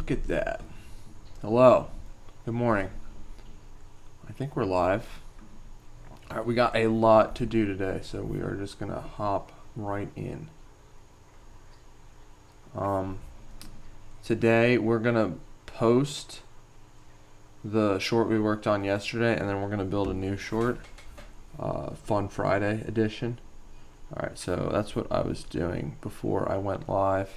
Look at that. Hello. Good morning. I think we're live. Alright, we got a lot to do today, so we are just going to hop right in. Today we're going to post the short we worked on yesterday, and then we're going to build a new short, Fun Friday edition. Alright, so that's what I was doing before I went live.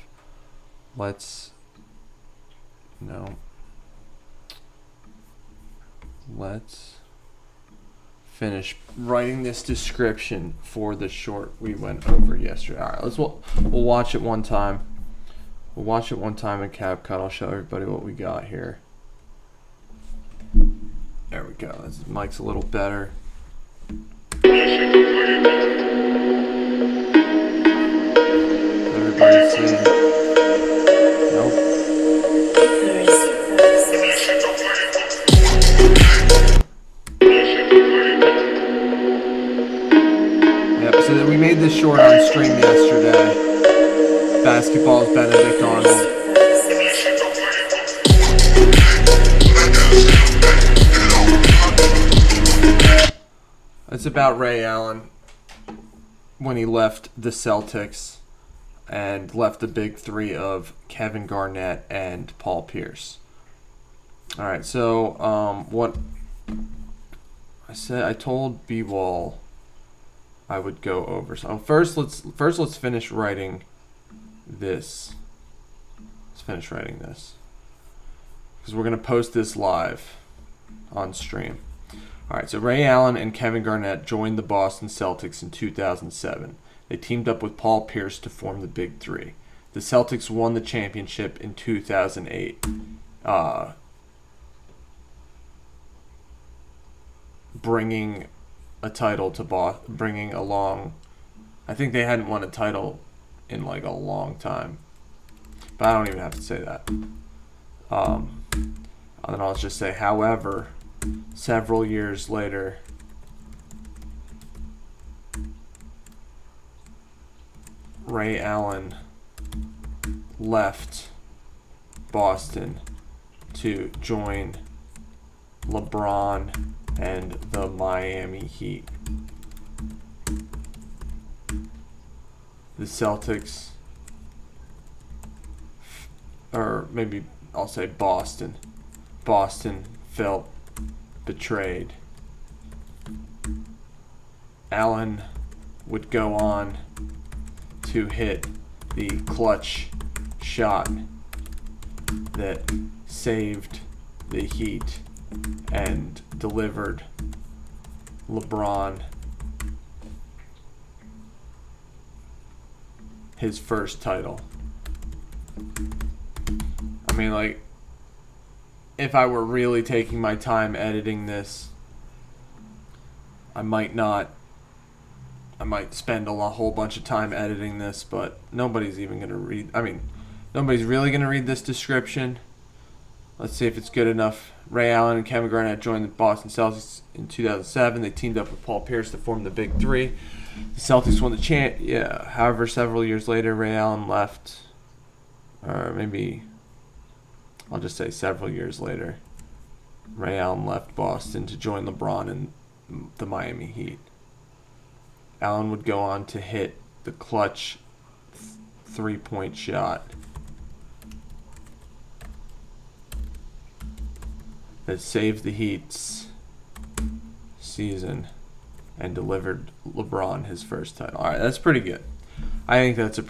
Let's finish writing this description for the short we went over yesterday. All right, we'll watch it one time. We'll watch it one time in CapCut. I'll show everybody what we got here. There we go. This mic's a little better. Everybody's seeing. Nope. So we made this short on stream yesterday. Basketball's Benedict Arnold. It's about Ray Allen when he left the Celtics and left the big three of Kevin Garnett and Paul Pierce. All right, so what I said, I told B-Wall I would go over. So first let's finish writing this. Let's finish writing this because we're gonna post this live on stream. All right. So Ray Allen and Kevin Garnett joined the Boston Celtics in 2007. They teamed up with Paul Pierce to form the Big Three. The Celtics won the championship in 2008. Bringing a title to Boston, bringing along, I think they hadn't won a title in like a long time, but I don't even have to say that. And then I'll just say, however, several years later, Ray Allen left Boston to join LeBron and the Miami Heat. The Celtics, or maybe I'll say Boston. Boston felt betrayed. Allen would go on to hit the clutch shot that saved the Heat and delivered LeBron his first title. I mean, like, if I were really taking my time editing this, I might spend a whole bunch of time editing this, but nobody's even going to read. I mean, nobody's really going to read this description. Let's see if it's good enough. Ray Allen and Kevin Garnett joined the Boston Celtics in 2007. They teamed up with Paul Pierce to form the Big Three. The Celtics won the However, several years later, Ray Allen left, or maybe I'll just say several years later, Ray Allen left Boston to join LeBron and the Miami Heat. Allen would go on to hit the clutch three-point shot that saved the Heat's season and delivered LeBron his first title. All right, that's pretty good. I think that's a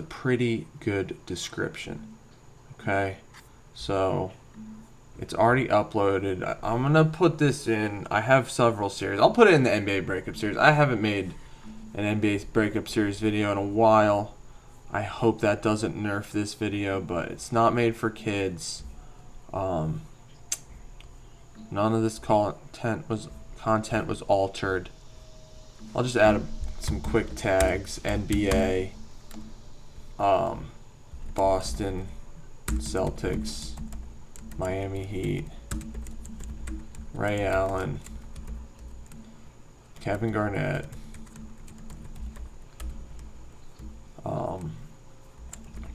pretty good description. Okay, so it's already uploaded. I'm going to put this in. I have several series. I'll put it in the NBA Breakup Series. I haven't made an NBA Breakup Series video in a while. I hope that doesn't nerf this video, but it's not made for kids. None of this content was altered. I'll just add some quick tags. NBA, Boston Celtics, Miami Heat, Ray Allen, Kevin Garnett,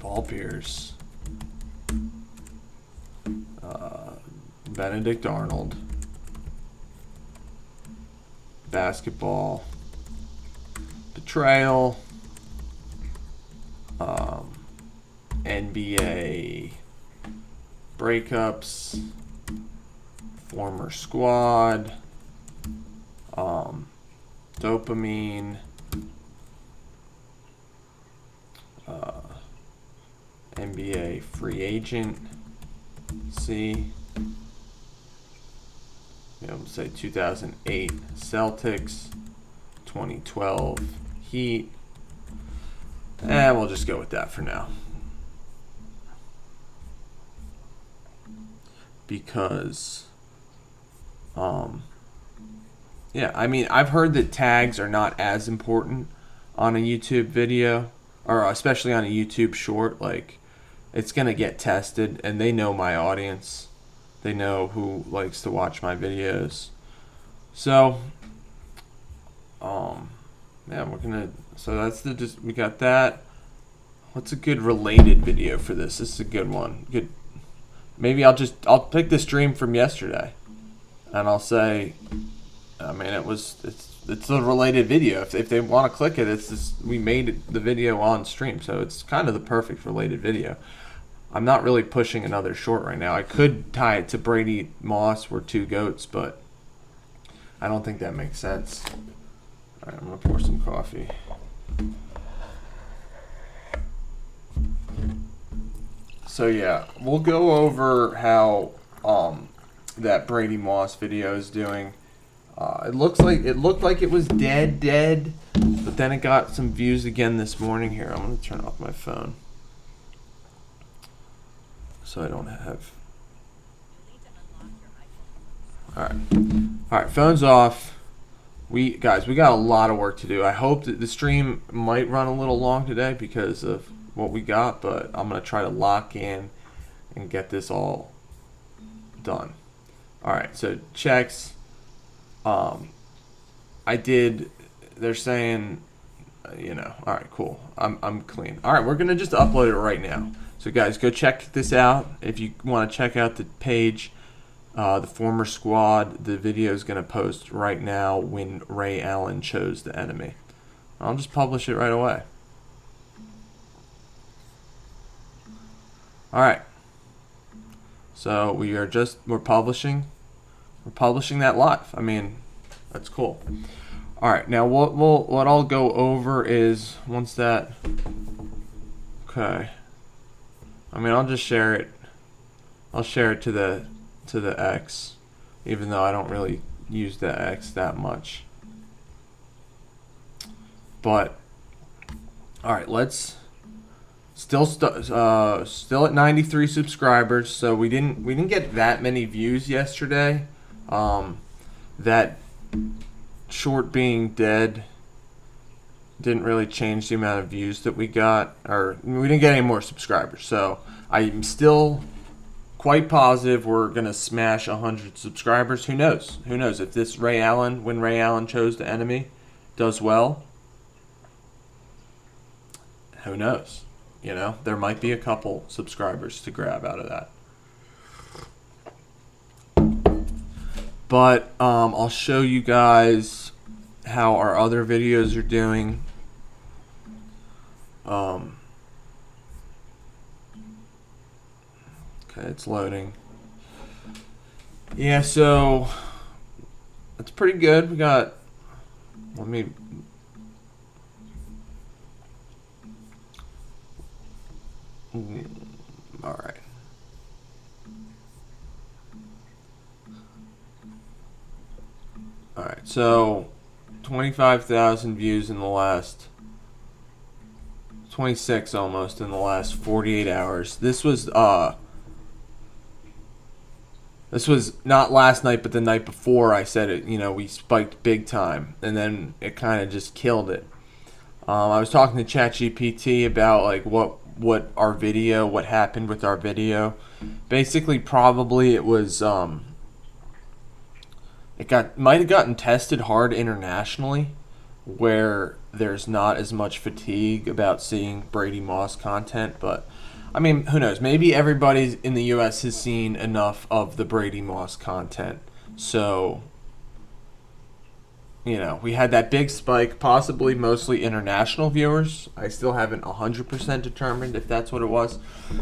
Paul Pierce, Benedict Arnold, basketball, betrayal, NBA breakups, former squad, dopamine, NBA free agent, C. We'll say 2008 Celtics, 2012 Heat, and we'll just go with that for now. Because, yeah, I mean, I've heard that tags are not as important on a YouTube video, or especially on a YouTube short. Like, it's going to get tested, and they know my audience. They know who likes to watch my videos. So, yeah, we got that. What's a good related video for this? This is a good one. Good. Maybe I'll pick the stream from yesterday, and I'll say, I mean, it's a related video. If they want to click it, we made the video on stream, so it's kind of the perfect related video. I'm not really pushing another short right now. I could tie it to Brady Moss, we're two goats, but I don't think that makes sense. All right, I'm gonna pour some coffee. So yeah, we'll go over how that Brady Moss video is doing. It looked like it was dead, but then it got some views again this morning. Here, I'm gonna turn off my phone so I don't have. All right, phone's off. Guys, we got a lot of work to do. I hope that the stream might run a little long today because of what we got, but I'm gonna try to lock in and get this all done. All right, so checks. They're saying, all right, cool. I'm clean. All right, we're gonna just upload it right now. So guys, go check this out. If you want to check out the page, the former squad, the video is gonna post right now when Ray Allen chose the enemy. I'll just publish it right away. All right. So we're publishing. We're publishing that live. I mean, that's cool. All right. Now what I'll go over is once that. Okay. I mean, I'll just share it. I'll share it to the X, even though I don't really use the X that much. But all right, let's. Still at 93 subscribers, so we didn't get that many views yesterday. That short being dead didn't really change the amount of views that we got, or we didn't get any more subscribers. So I'm still quite positive we're gonna smash 100 subscribers. Who knows? Who knows if this when Ray Allen chose the enemy, does well? Who knows? There might be a couple subscribers to grab out of that. But I'll show you guys how our other videos are doing. Okay, it's loading. Yeah, so that's pretty good. We got, all right. All right, so 25,000 views in the last 26 almost in the last 48 hours. This was not last night, but the night before. I said it, we spiked big time, and then it kind of just killed it. I was talking to ChatGPT about like what happened with our video. Basically, probably it was might have gotten tested hard internationally, where there's not as much fatigue about seeing Brady Moss content. But I mean, who knows? Maybe everybody in the U.S. has seen enough of the Brady Moss content. So, we had that big spike, possibly mostly international viewers. I still haven't 100% determined if that's what it was.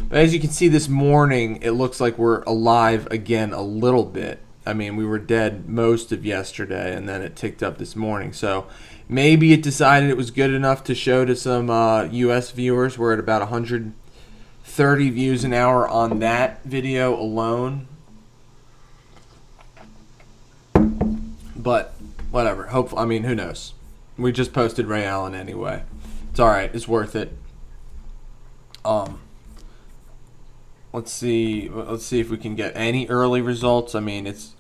But as you can see this morning, it looks like we're alive again a little bit. I mean, we were dead most of yesterday, and then it ticked up this morning. So maybe it decided it was good enough to show to some U.S. viewers. We're at about 130 views an hour on that video alone. But whatever. I mean, who knows? We just posted Ray Allen anyway. It's all right. It's worth it. Let's see if we can get any early results. I mean, let's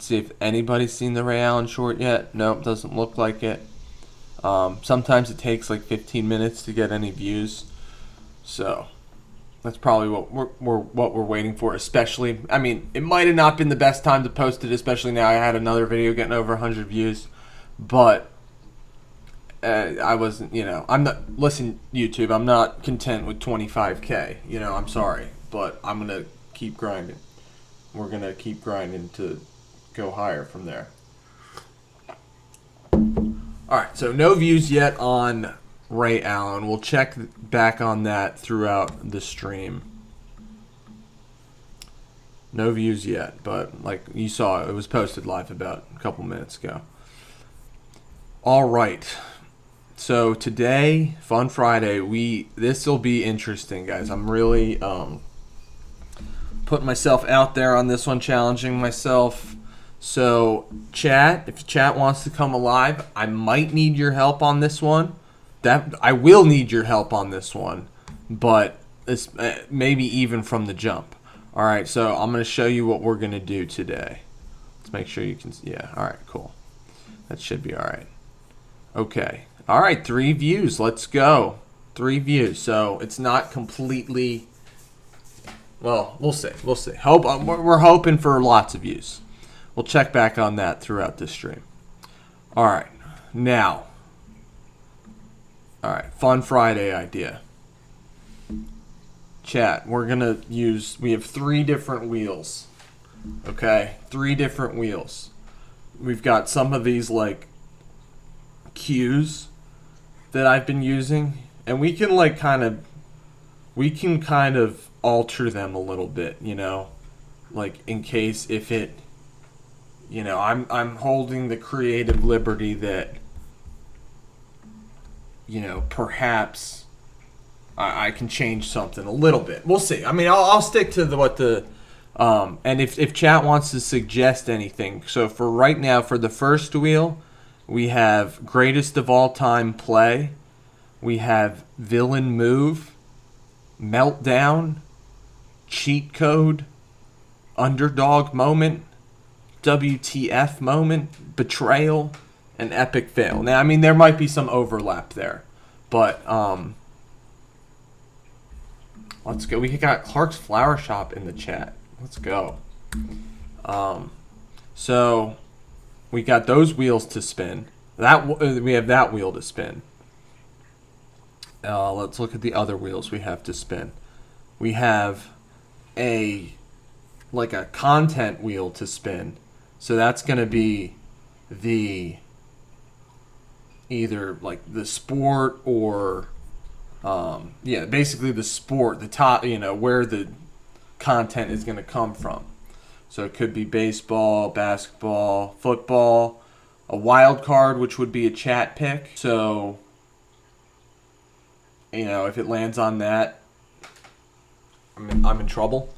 see if anybody's seen the Ray Allen short yet. Nope, doesn't look like it. Sometimes it takes like 15 minutes to get any views. So that's probably what we're waiting for, especially. I mean, it might have not been the best time to post it, especially now I had another video getting over 100 views. But I wasn't, I'm not, listen, YouTube, I'm not content with 25K. I'm sorry, but I'm going to keep grinding. We're going to keep grinding to go higher from there. All right, so no views yet on Ray Allen. We'll check back on that throughout the stream. No views yet, but like you saw, it was posted live about a couple minutes ago. All right. So today, Fun Friday, this will be interesting, guys. I'm really putting myself out there on this one, challenging myself. So chat, if chat wants to come alive, I might need your help on this one. I will need your help on this one, but it's maybe even from the jump. All right, so I'm going to show you what we're going to do today. Let's make sure you can. Yeah, all right, cool. That should be all right. Okay. All right, 3 views. Let's go. 3 views. So it's not completely. Well, we'll see. We'll see. We're hoping for lots of views. We'll check back on that throughout this stream. All right. Now. All right. Fun Friday idea. Chat. We have 3 different wheels. Okay? 3 different wheels. We've got some of these like cues that I've been using, and we can kind of alter them a little bit, like in case if it, I'm holding the creative liberty that, perhaps I can change something a little bit. We'll see. I mean, I'll stick to and if chat wants to suggest anything. So for right now, for the first wheel, we have greatest of all time play. We have villain move, meltdown, cheat code, underdog moment, WTF moment, betrayal, and epic fail. Now, I mean, there might be some overlap there, but let's go. We got Clark's Flower Shop in the chat. Let's go. So we got those wheels to spin. We have that wheel to spin. Let's look at the other wheels we have to spin. We have a content wheel to spin. So that's going to be either like the sport or basically the sport, the top, where the content is going to come from. So it could be baseball, basketball, football, a wild card, which would be a chat pick. So, if it lands on that, I'm in trouble.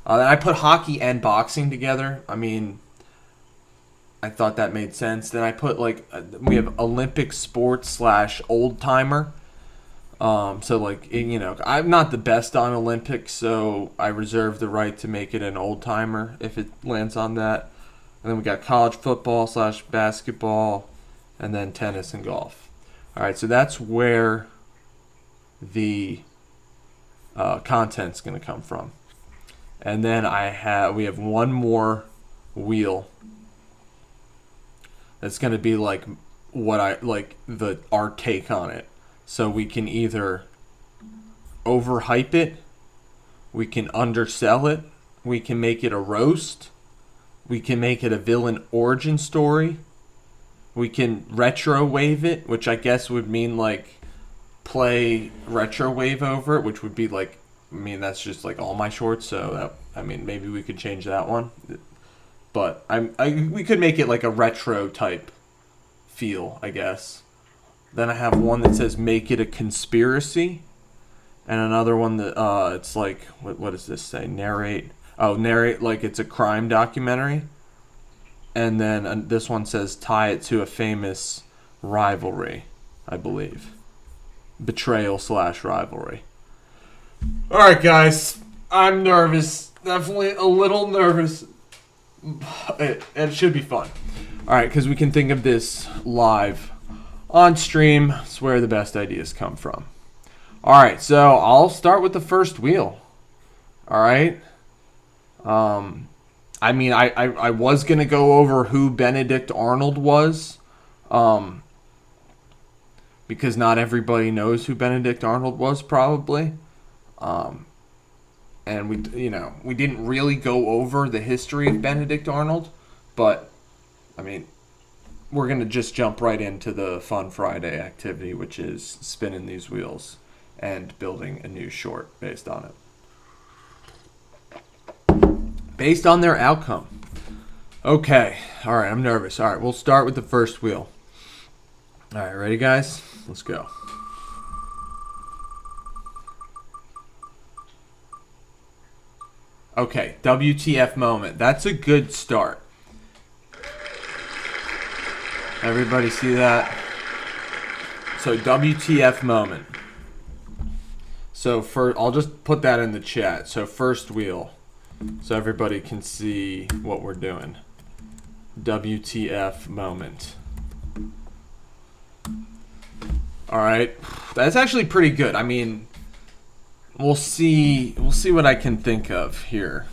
Then I put hockey and boxing together. I mean, I thought that made sense. Then I put we have Olympic sports / old timer. So I'm not the best on Olympics, so I reserve the right to make it an old timer if it lands on that. And then we got college football / basketball, and then tennis and golf. All right, so that's where the content's going to come from. And then we have one more wheel that's going to be like our take on it. So we can either overhype it. We can undersell it. We can make it a roast. We can make it a villain origin story. We can retro wave it, which I guess would mean like play retro wave over it, which would be like, I mean, that's just like all my shorts. So that, I mean, maybe we could change that one. But we could make it like a retro type feel, I guess. Then I have one that says make it a conspiracy, and another one that it's like what does this say? Narrate like it's a crime documentary, and then this one says tie it to a famous rivalry, I believe. Betrayal / rivalry. All right, guys, I'm nervous. Definitely a little nervous. It should be fun. All right, because we can think of this live on stream. It's where the best ideas come from. All right, so I'll start with the first wheel. All right. I mean, I was going to go over who Benedict Arnold was, because not everybody knows who Benedict Arnold was, probably. And we didn't really go over the history of Benedict Arnold, but I mean, we're going to just jump right into the Fun Friday activity, which is spinning these wheels and building a new short based on it. Based on their outcome. Okay. All right, I'm nervous. All right, we'll start with the first wheel. All right, ready, guys? Let's go. Okay, WTF moment. That's a good start. Everybody see that? So WTF moment. So I'll just put that in the chat. So first wheel, so everybody can see what we're doing. WTF moment. All right, that's actually pretty good. I mean, we'll see what I can think of here.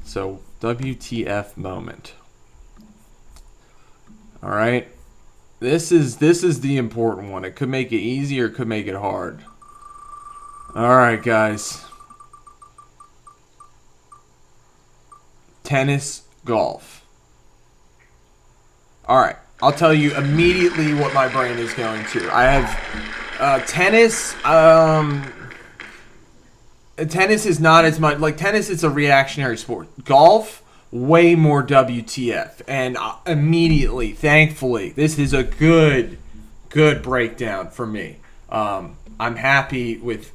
So WTF moment. All right, this is the important one. It could make it easy or it could make it hard. All right, guys. Tennis, golf. All right, I'll tell you immediately what my brain is going to. I have tennis. Tennis is not as much like tennis. It's a reactionary sport. Golf, way more WTF. And immediately, thankfully, this is a good breakdown for me. I'm happy with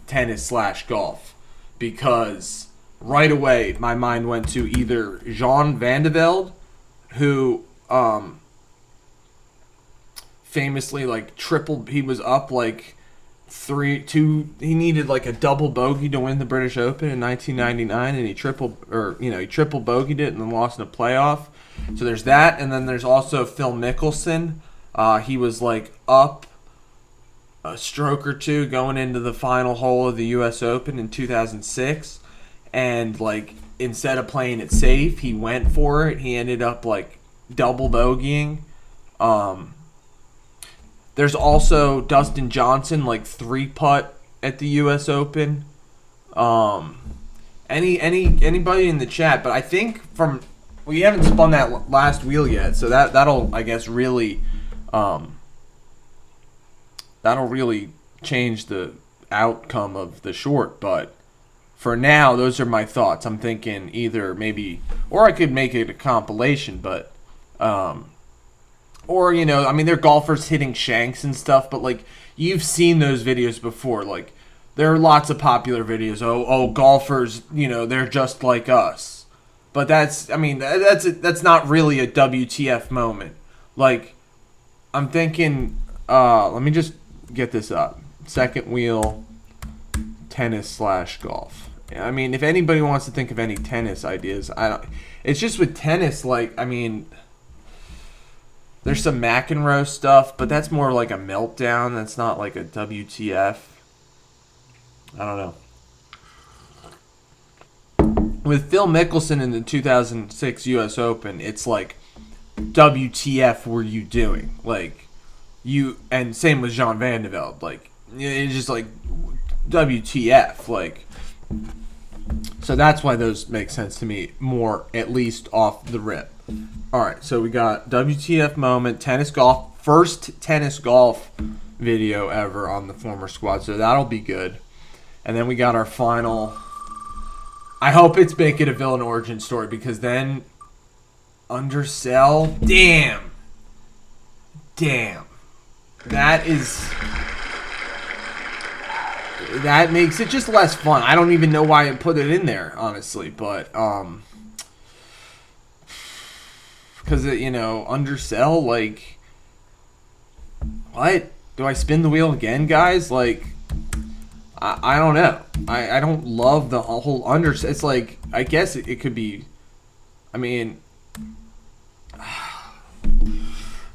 tennis / golf because right away my mind went to either Jean Van de Velde, who famously he was up 3-2. He needed like a double bogey to win the British Open in 1999, and he triple bogeyed it and then lost in a playoff. So there's that, and then there's also Phil Mickelson. He was up a stroke or two going into the final hole of the U.S. Open in 2006, and instead of playing it safe, he went for it. He ended up double bogeying. There's also Dustin Johnson, 3-putt at the U.S. Open. Anybody in the chat, but I think we haven't spun that last wheel yet, so that'll I guess really change the outcome of the short. But for now, those are my thoughts. I'm thinking either maybe, or I could make it a compilation, but or they're golfers hitting shanks and stuff, but you've seen those videos before. There are lots of popular videos. Oh, golfers, they're just like us. But that's not really a WTF moment. I'm thinking, let me just get this up. Second wheel, tennis / golf. I mean, if anybody wants to think of any tennis ideas, it's just with tennis, there's some McEnroe stuff, but that's more like a meltdown. That's not like a WTF. I don't know. With Phil Mickelson in the 2006 U.S. Open, it's WTF were you doing? And same with Jean Van de Velde. It's just WTF, like. So that's why those make sense to me more, at least off the rip. All right, so we got WTF moment, tennis golf, first tennis golf video ever on the former squad, so that'll be good. And then we got our final. I hope it's make it a villain origin story, because then undersell. Damn. That makes it just less fun. I don't even know why I put it in there, honestly, but because undersell, like, what? Do I spin the wheel again, guys? Like, I don't know. I don't love the whole undersell. It's like, I guess it could be, I mean,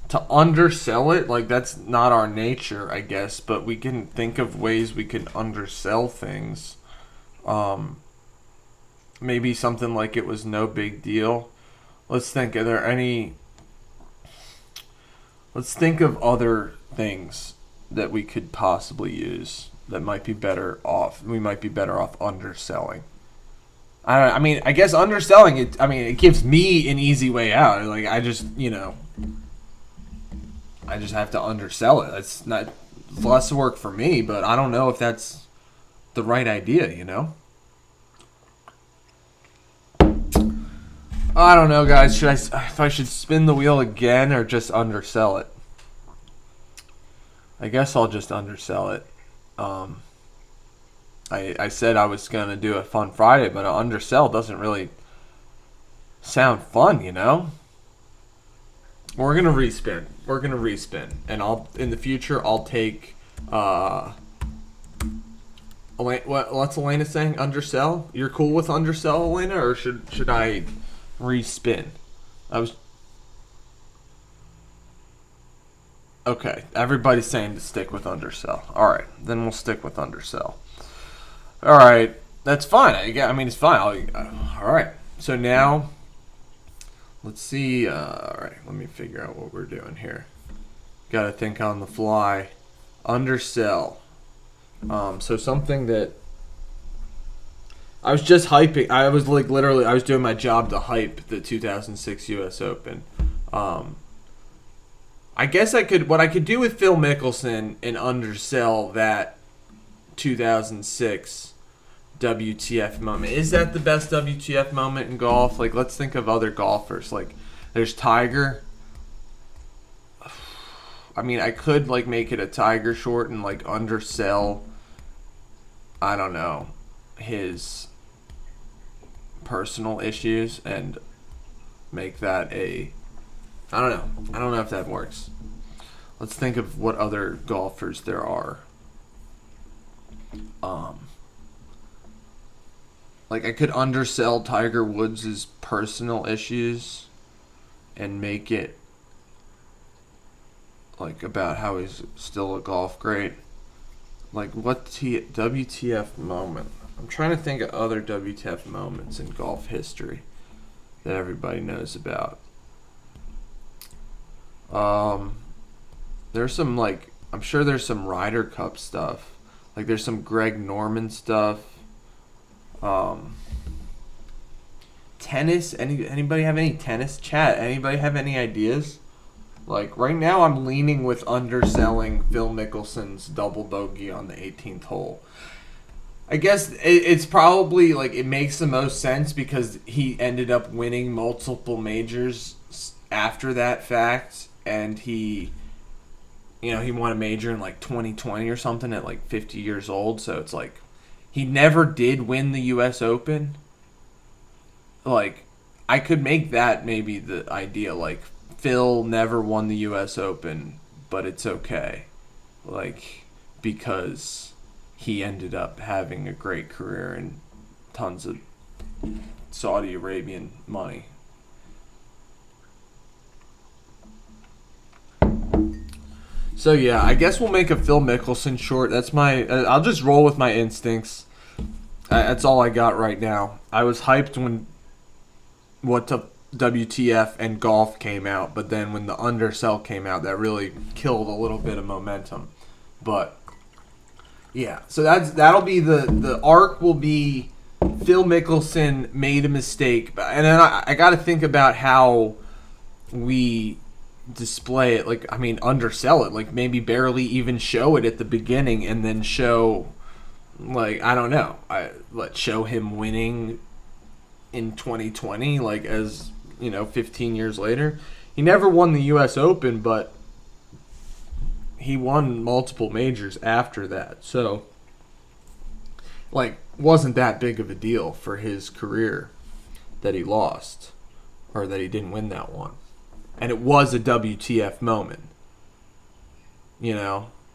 to undersell it, like, that's not our nature, I guess, but we can think of ways we can undersell things. Maybe something like it was no big deal. Let's think, let's think of other things that we could possibly use that might be better off. We might be better off underselling. I mean, I guess underselling it, I mean, it gives me an easy way out. Like, I just have to undersell it. It's less work for me, but I don't know if that's the right idea, I don't know, guys. If I should spin the wheel again or just undersell it? I guess I'll just undersell it. I said I was going to do a fun Friday, but an undersell doesn't really sound fun, We're gonna respin. And in the future I'll take what's Elena saying? Undersell? You're cool with undersell, Elena, or should I respin? Okay, everybody's saying to stick with undersell. Alright, then we'll stick with undersell. Alright, that's fine. I mean, it's fine. Alright, so now let's see. Alright, let me figure out what we're doing here. Gotta think on the fly. Undersell. So something that I was just hyping. I was like literally, I was doing my job to hype the 2006 U.S. Open. I guess what I could do with Phil Mickelson and undersell that 2006 WTF moment. Is that the best WTF moment in golf? Like, let's think of other golfers. Like, there's Tiger. I mean, I could like make it a Tiger short and like undersell, I don't know, his personal issues and make that I don't know. I don't know if that works. Let's think of what other golfers there are. Like, I could undersell Tiger Woods' personal issues and make it like about how he's still a golf great. Like, what WTF moment? I'm trying to think of other WTF moments in golf history that everybody knows about. There's some, like, I'm sure there's some Ryder Cup stuff. Like, there's some Greg Norman stuff. Tennis? Anybody have any tennis chat? Anybody have any ideas? Like, right now I'm leaning with underselling Phil Mickelson's double bogey on the 18th hole. I guess it's probably, like, it makes the most sense because he ended up winning multiple majors after that fact, and he won a major in, like, 2020 or something at, like, 50 years old, so it's like, he never did win the U.S. Open. Like, I could make that maybe the idea, like, Phil never won the U.S. Open, but it's okay. Like, because he ended up having a great career and tons of Saudi Arabian money. So, yeah, I guess we'll make a Phil Mickelson short. That's I'll just roll with my instincts. That's all I got right now. I was hyped when WTF and golf came out, but then when the undersell came out, that really killed a little bit of momentum. But Yeah, so that'll be the arc will be Phil Mickelson made a mistake, and then I got to think about how we display it. Like, I mean, undersell it. Like, maybe barely even show it at the beginning, and then show, like, I don't know, let's show him winning in 2020, like, as 15 years later. He never won the U.S. Open, but he won multiple majors after that. So, like, wasn't that big of a deal for his career that he lost or that he didn't win that one. And it was a WTF moment.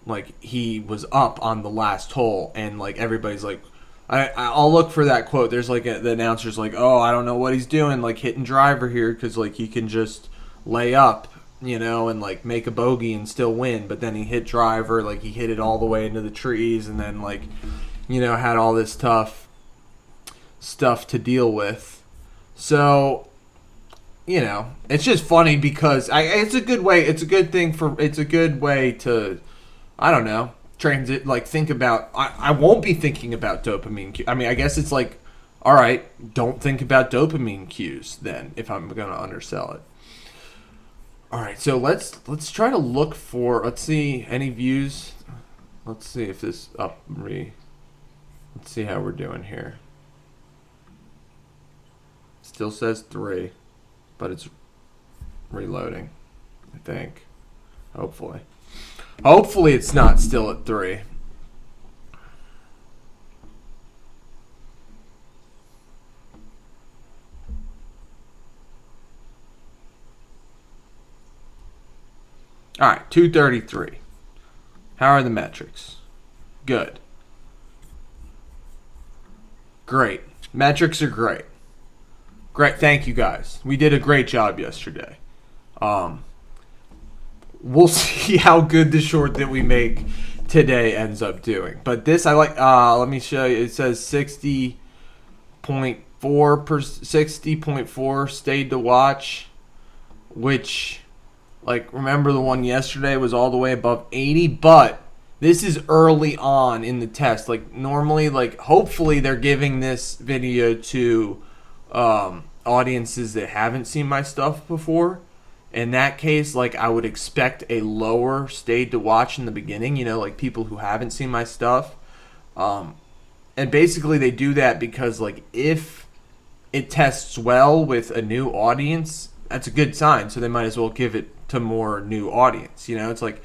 Like, he was up on the last hole, and, like, everybody's like, I'll look for that quote. There's, like, the announcer's like, oh, I don't know what he's doing, like, hitting driver here, because, like, he can just lay up, and, like, make a bogey and still win. But then he hit driver, like, he hit it all the way into the trees, and then, like, had all this tough stuff to deal with. So, it's just funny because it's a good way. It's a good thing it's a good way to, I don't know, transit, like, think about, I won't be thinking about dopamine cues. I mean, I guess it's like, all right, don't think about dopamine cues then if I'm going to undersell it. All right, so let's try to look for, let's see, any views. Let's see if this let's see how we're doing here. Still says 3, but it's reloading, I think. Hopefully. Hopefully it's not still at 3. All right, 233. How are the metrics? Good. Great. Metrics are great. Great. Thank you, guys. We did a great job yesterday. We'll see how good the short that we make today ends up doing. But this, I like. Let me show you. It says 60.4 stayed to watch, which, like, remember the one yesterday was all the way above 80, but this is early on in the test. Like, normally, like, hopefully they're giving this video to audiences that haven't seen my stuff before. In that case, like, I would expect a lower stayed to watch in the beginning, like, people who haven't seen my stuff. And basically they do that because, like, if it tests well with a new audience, that's a good sign. So they might as well give it to more new audience. It's like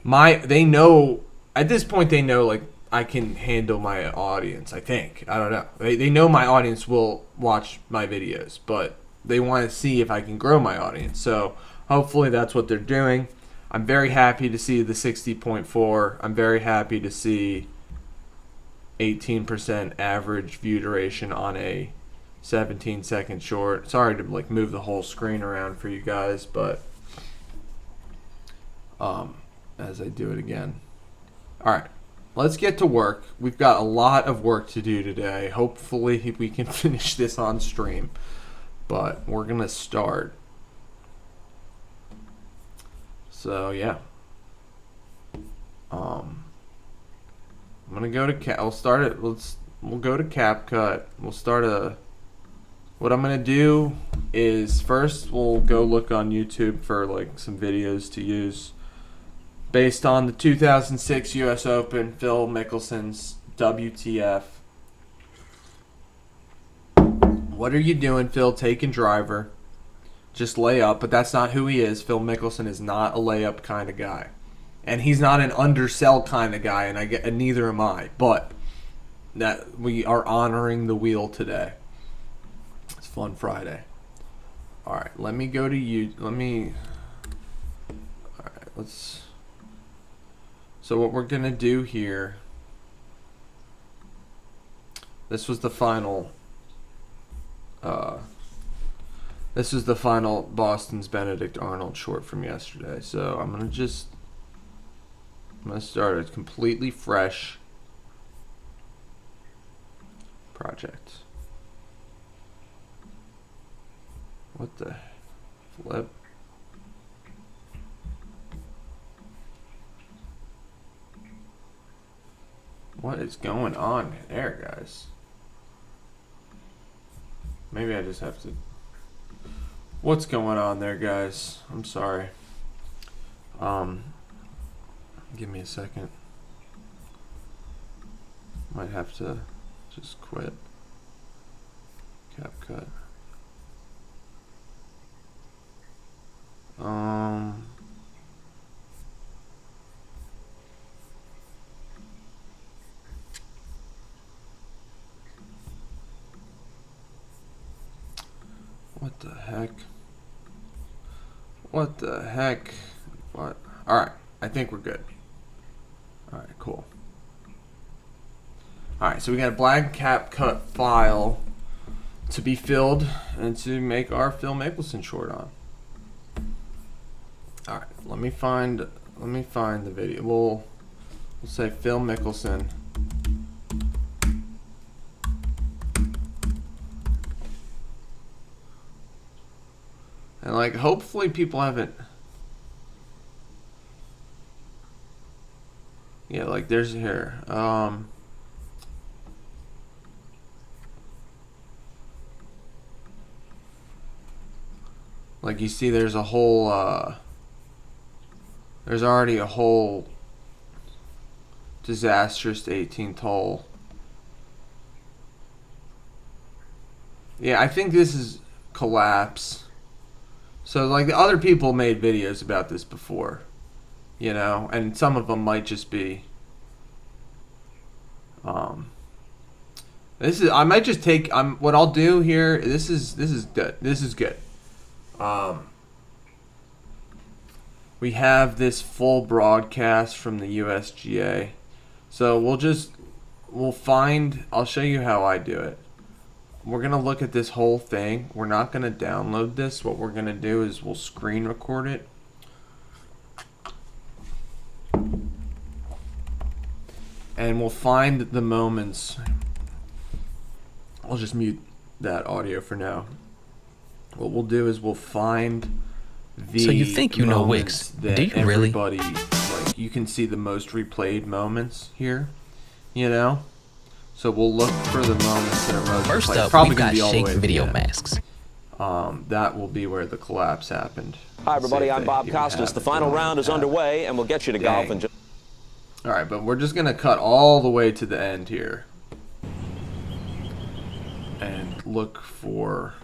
they know at this point, they know, like, I can handle my audience, I think. I don't know. They know my audience will watch my videos, but they want to see if I can grow my audience. So hopefully that's what they're doing. I'm very happy to see the 60.4. I'm very happy to see 18% average view duration on a 17-second short. Sorry to, like, move the whole screen around for you guys, but as I do it again. All right, let's get to work. We've got a lot of work to do today. Hopefully we can finish this on stream, but we're going to start. So, yeah. I'm going to go to I'll start it. We'll go to CapCut. We'll start what I'm going to do is first we'll go look on YouTube for, like, some videos to use based on the 2006 U.S. Open, Phil Mickelson's WTF. What are you doing, Phil? Taking driver. Just lay up, but that's not who he is. Phil Mickelson is not a layup kind of guy. And he's not an undersell kind of guy, and neither am I. But that we are honoring the wheel today. It's Fun Friday. All right, let me go to you. All right, let's. So what we're gonna do here. This was the final. This is the final Boston's Benedict Arnold short from yesterday. So I'm gonna start a completely fresh project. What the flip? What is going on there, guys? Maybe I just have to... What's going on there, guys? I'm sorry. Give me a second. Might have to just quit. CapCut. What the heck? What the heck? What? Alright, I think we're good. Alright, cool. Alright, so we got a blank CapCut file to be filled and to make our Phil Mickelson short on. Alright, let me find the video. We'll say Phil Mickelson. And like, hopefully people haven't. Yeah, like there's here. Like you see, there's a whole. There's already a whole disastrous 18th hole. Yeah, I think this is collapse. So, like, the other people made videos about this before, you know, and some of them might just be, I might just take, what I'll do here, this is good, this is good. We have this full broadcast from the USGA, so we'll find, I'll show you how I do it. We're going to look at this whole thing. We're not going to download this. What we're going to do is we'll screen record it. And we'll find the moments. I'll just mute that audio for now. What we'll do is we'll find the So you think you know Wix? Do you really? Everybody, like, you can see the most replayed moments here, you know? So we'll look for the moments that are most First replayed. up, Probably we've gonna got be all the Shake way to the video end. masks. That will be where the collapse happened. Hi, everybody. I'm Bob Costas. The final round is underway, and we'll get you to golf in just... All right, but we're just going to cut all the way to the end here. And look for...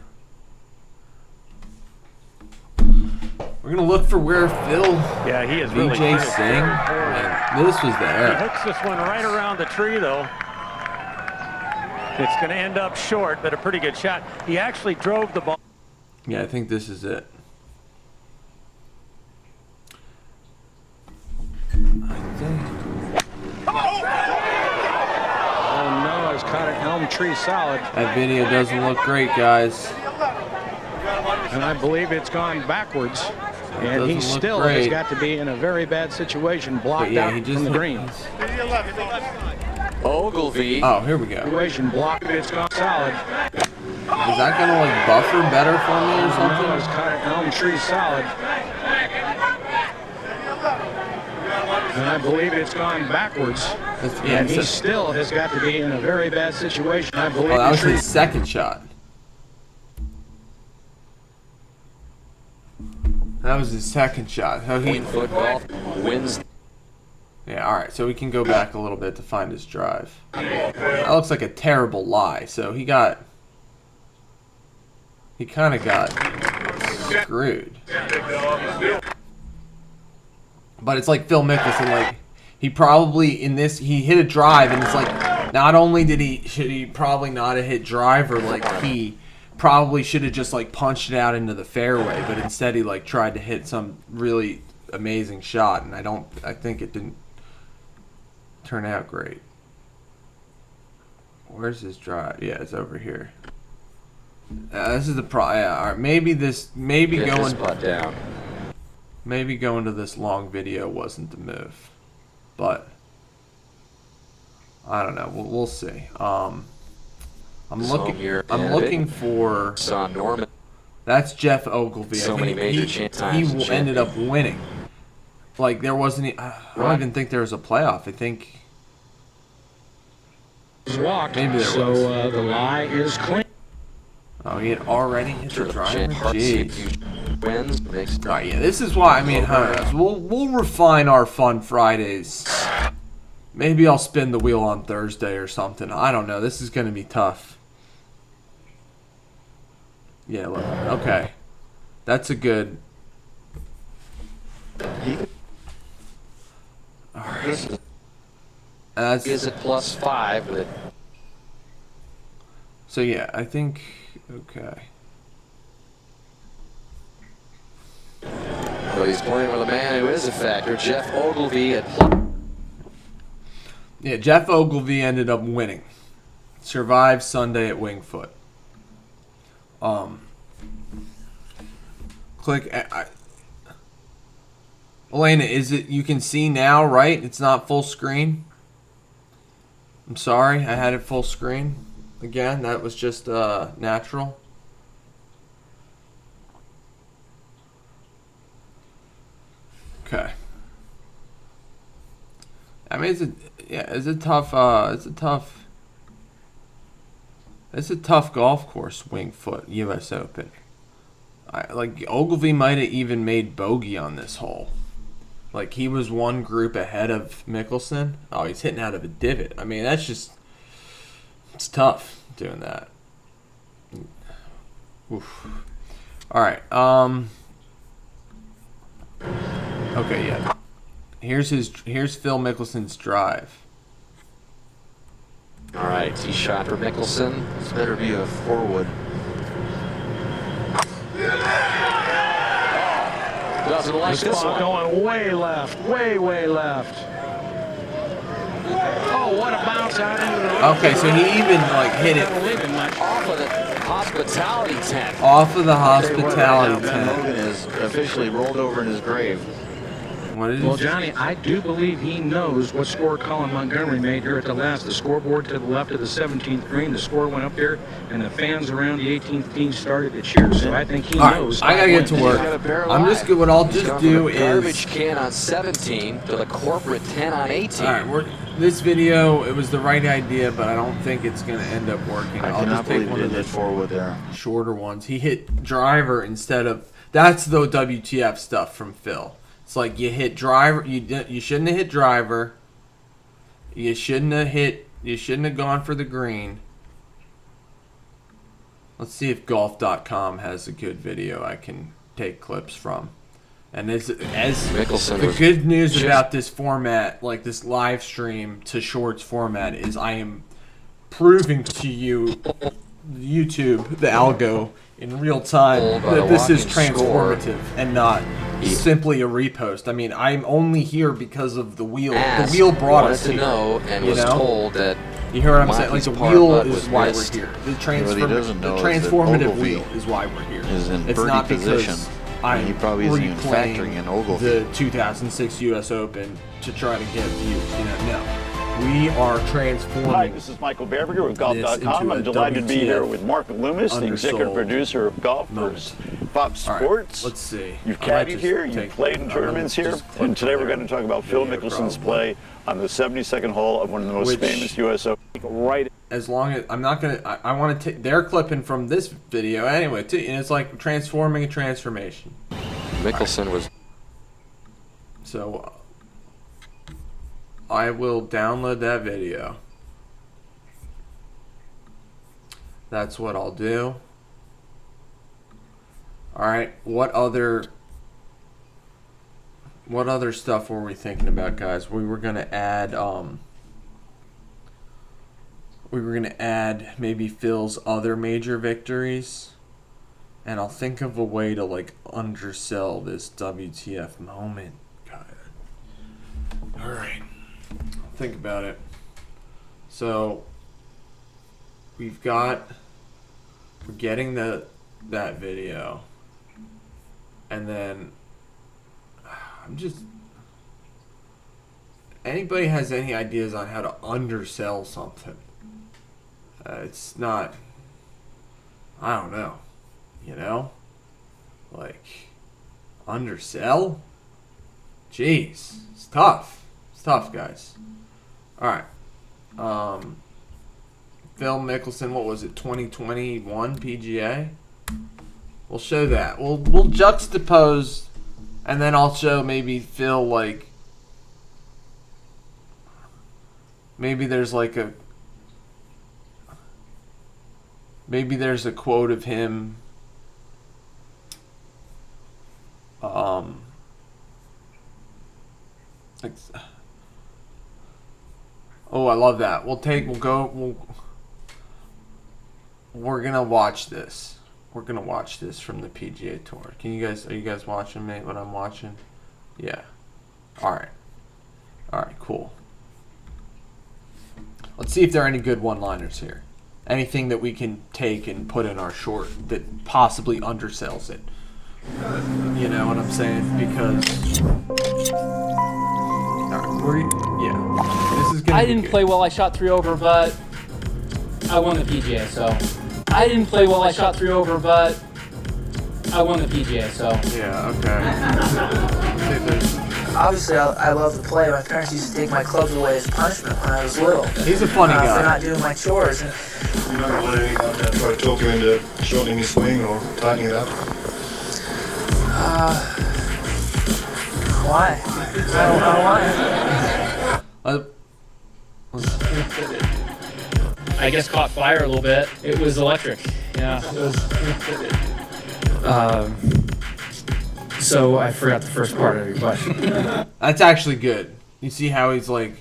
We're going to look for where Phil he is really VJ good. Singh. And this was He there. hooks this one right around the tree, though. It's going to end up short, but a pretty good shot. He actually drove the ball. Yeah, I think this is it. Oh no, it's caught an elm tree solid. That video doesn't look great, guys. And I believe it's gone backwards. And he doesn't look still has great. got to be in a very bad situation, blocked But yeah, out he just from the green. Ogilvy. Oh, here we go. Situation blocked, it's gone solid. Is that going to like buffer better for me or something? No, it's caught an elm tree solid. And I believe it's gone backwards. Yeah, And he it's still has got to be in a very bad situation. I believe oh, that the was tree. his second shot. That was his second shot. So he, Football wins. yeah, all right. So we can go back a little bit to find his drive. That looks like a terrible lie. So he kind of got screwed. But it's like Phil Mickelson. Like he probably he hit a drive, and it's like not only should he probably not have hit driver, like he probably should have just like punched it out into the fairway, but instead he like tried to hit some really amazing shot, and I think it didn't turn out great. Where's his drive? Yeah, it's over here. This is the yeah, all right, maybe going down. maybe going to this long video wasn't the move, but I don't know. We'll see. I'm looking for. Son Norman. That's Jeff Ogilvy. So I many think major times he champion. ended up winning. Like there wasn't. I don't even think there was a playoff. I think He's walked, Maybe there so was. the lie is clean. Oh, he had already hit the driver? Jeez. Wins makes Alright, yeah, this is why, I mean, we'll refine our Fun Fridays. Maybe I'll spin the wheel on Thursday or something. I don't know. This is going to be tough. Yeah, look. Okay. That's a good... Alright. is at +5 with So, yeah, I think... Okay. Well, he's playing with a man who is a factor, Jeff Ogilvy at Yeah, Jeff Ogilvy ended up winning. Survived Sunday at Wingfoot. Click. Elena, is it? You can see now, right? It's not full screen. I'm sorry, I had it full screen. Again, that was just natural. Okay. I mean, it's a tough golf course, Wingfoot U.S. Open. Like Ogilvy might have even made bogey on this hole. Like he was one group ahead of Mickelson. Oh, he's hitting out of a divot. I mean, it's tough doing that. Oof. All right. Okay, yeah. Here's Phil Mickelson's drive. All right, tee shot for Mickelson. This better be a forward. Doesn't like this one. Going way left, way left. Oh, what a bounce out into the Okay, so he even like hit it Off of the hospitality tent. off of the Now, hospitality Ben tent. Hogan is officially rolled over in his grave. What is Well, it? Johnny, I do believe he knows what score Colin Montgomery made here at the last. The scoreboard to the left of the 17th green. The score went up there, and the fans around the 18th tee started to cheer. So I think he All right, knows. I gotta get to work. He's got a pair I'm just good. What I'll He's just gone do from a garbage is. can on 17 to the corporate 10 on 18. All right, this video, it was the right idea, but I don't think it's gonna end up working. I I'll cannot just take believe one he of did the that forward there. shorter ones. He hit driver instead of. That's the WTF stuff from Phil. It's like you hit driver. You shouldn't have hit driver. You shouldn't have gone for the green. Let's see if golf.com has a good video I can take clips from. And as Mickelson the was good news just- about this format, like this live stream to shorts format, is I am proving to you, YouTube, the algo, in real time, By that a this is walking score. transformative and not simply a repost. I mean, I'm only here because of the wheel. asked, The wheel brought wanted us to here. know and you was know? told that You hear what I'm saying? Like Monty's the par wheel putt is was why missed. we're here. The What he doesn't know the is that transformative Ogilvy wheel is why we're here. is in It's birdie not position, because and I'm he probably isn't even replaying factoring in Ogilvy. the 2006 U.S. Open to try to get views. You know, no. We are transforming. Hi, this is Michael Beverger with this Golf.com. into a I'm delighted to be here with Mark Loomis, the executive undersold producer of Golf moment. for Fox All right, Sports. let's see. You've I might caddied just here, you've take- played in I'm gonna tournaments here, just click and today on we're going to talk about Phil video Mickelson's probably. play on the 72nd hole of one of the most Which- famous U.S. Open. Right. As long as I'm not gonna, I want to take. They're clipping from this video anyway, too, and it's like transforming a transformation. Mickelson was So I will download that video. That's what I'll do. All right. What other stuff were we thinking about, guys? We were gonna add maybe Phil's other major victories. And I'll think of a way to like undersell this WTF moment. God. All right. I'll think about it. So we're getting that video, and then anybody has any ideas on how to undersell something? It's not. I don't know. You know? Like, undersell? Jeez. It's tough. It's tough, guys. Alright. Phil Mickelson, what was it, 2021 PGA? We'll show that. We'll juxtapose, and then I'll show maybe Phil, like, maybe there's a quote of him. Oh, I love that. We're gonna watch this. We're gonna watch this from the PGA Tour. Are you guys watching me? What I'm watching? Yeah. All right. Cool. Let's see if there are any good one-liners here. Anything that we can take and put in our short that possibly undersells it. You know what I'm saying? Because this is gonna. I didn't play well. I shot 3 over, but I won the PGA. So I didn't play well. I shot 3 over, but I won the PGA. So Yeah. Okay. Obviously, I love to play. My parents used to take my clubs away as punishment when I was little. He's a funny For guy. not doing my chores. And You never want anything like that. Try to talk him into shortening his swing or tightening it up. why? I don't know why. I guess caught fire a little bit. It was electric. Yeah. It was. So I forgot the first part of your question. That's actually good. You see how he's like,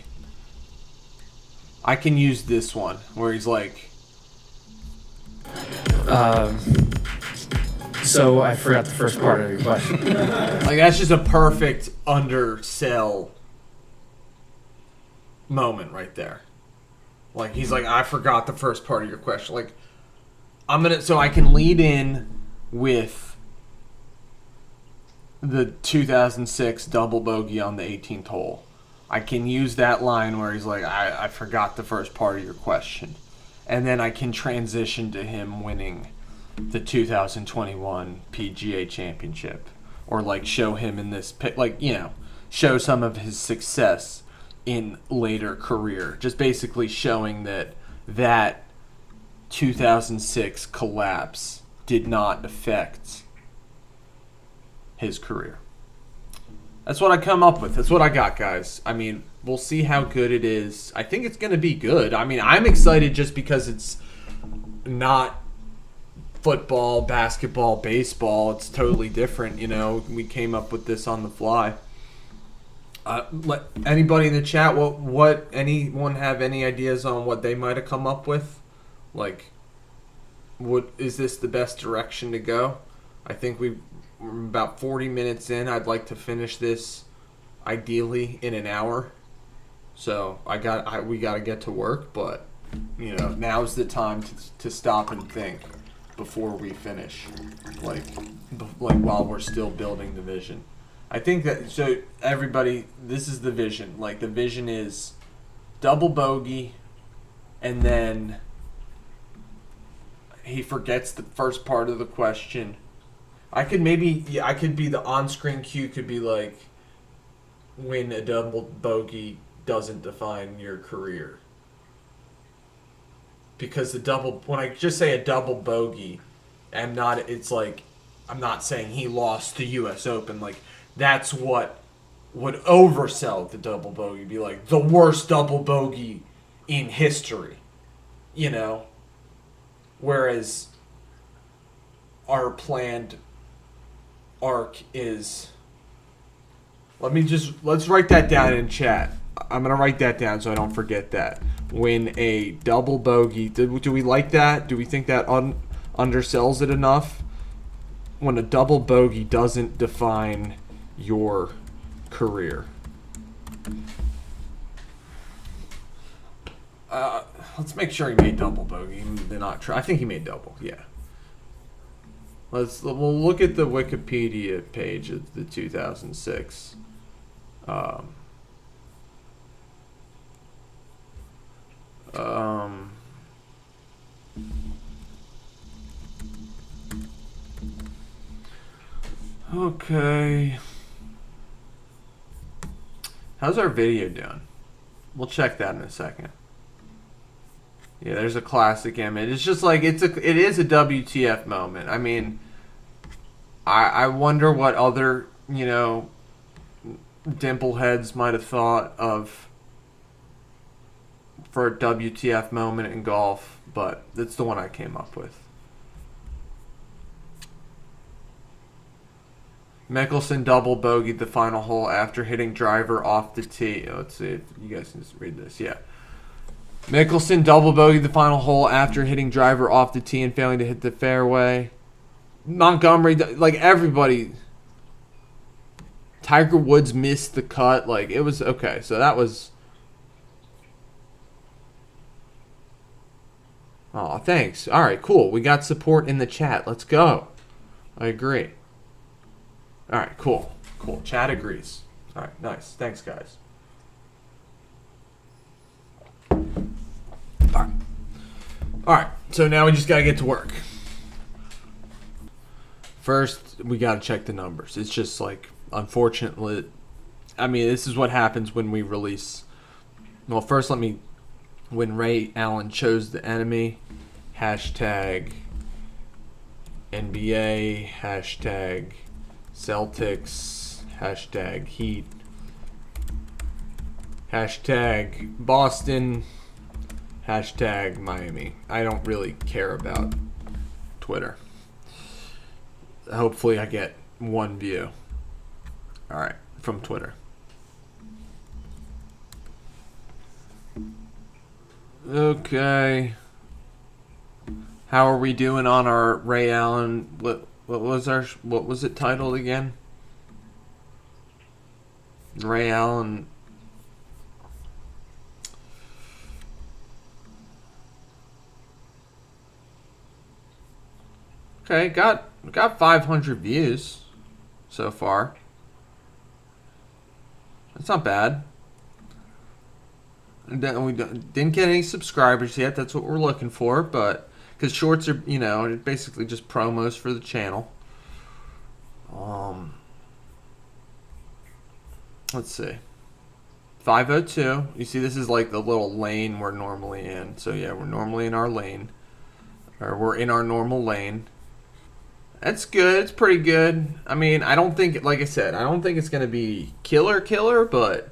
I can use this one where he's like, So I forgot the first part of your question. like that's just a perfect undersell moment right there. Like he's like, I forgot the first part of your question. Like so I can lead in with the 2006 double bogey on the 18th hole. I can use that line where he's like, I forgot the first part of your question. And then I can transition to him winning the 2021 PGA Championship. Or like show him in this, like, you know, show some of his success in later career. Just basically showing that 2006 collapse did not affect his career. That's what I come up with. That's what I got, guys. I mean, we'll see how good it is. I think it's going to be good. I mean, I'm excited just because it's not football, basketball, baseball. It's totally different, you know. We came up with this on the fly. Let anybody in the chat, what anyone have any ideas on what they might have come up with? Like, is this the best direction to go? I think we're about 40 minutes in. I'd like to finish this ideally in an hour. So we got to get to work, but you know, now's the time to stop and think before we finish. Like while we're still building the vision. I think that, so everybody, this is the vision. Like the vision is double bogey, and then he forgets the first part of the question. I could be the on-screen cue could be like, when a double bogey doesn't define your career. Because when I just say a double bogey, I'm not saying he lost the US Open. Like, that's what would oversell the double bogey. Be like, the worst double bogey in history. You know? Whereas our planned arc is, let's write that down in chat. I'm gonna write that down so I don't forget that. When a double bogey, do we like that? Do we think that undersells it enough? When a double bogey doesn't define your career. Let's make sure he made double bogey. They're not try. I think he made double. Yeah. We'll look at the Wikipedia page of the 2006. Okay. How's our video doing? We'll check that in a second. Yeah, there's a classic image. It's just like it is a WTF moment. I mean, I wonder what other, you know, dimple heads might have thought of for a WTF moment in golf, but that's the one I came up with. Mickelson double bogeyed the final hole after hitting driver off the tee. Let's see if you guys can just read this. Yeah. Mickelson double bogeyed the final hole after hitting driver off the tee and failing to hit the fairway. Montgomery, like everybody. Tiger Woods missed the cut. Like, it was okay. So that was. Oh, thanks. All right, cool. We got support in the chat. Let's go. I agree. All right, cool. Cool. Chat agrees. All right, nice. Thanks, guys. All right, so now we just got to get to work. First, we got to check the numbers. It's just like, unfortunately, I mean, this is what happens when we release. Well, first, when Ray Allen chose the enemy, hashtag NBA, hashtag Celtics, hashtag Heat, hashtag Boston, hashtag Miami. I don't really care about Twitter. Hopefully I get one view. Alright, from Twitter. Okay. How are we doing on our Ray Allen? What was it titled again? Ray Allen. Okay, got 500 views so far. That's not bad. We didn't get any subscribers yet. That's what we're looking for, but because shorts are, you know, basically just promos for the channel. Let's see. 502. You see, this is like the little lane we're normally in. So yeah, we're normally in our lane, or we're in our normal lane. That's good. It's pretty good. I mean, I don't think, like I said, I don't think it's gonna be killer, but.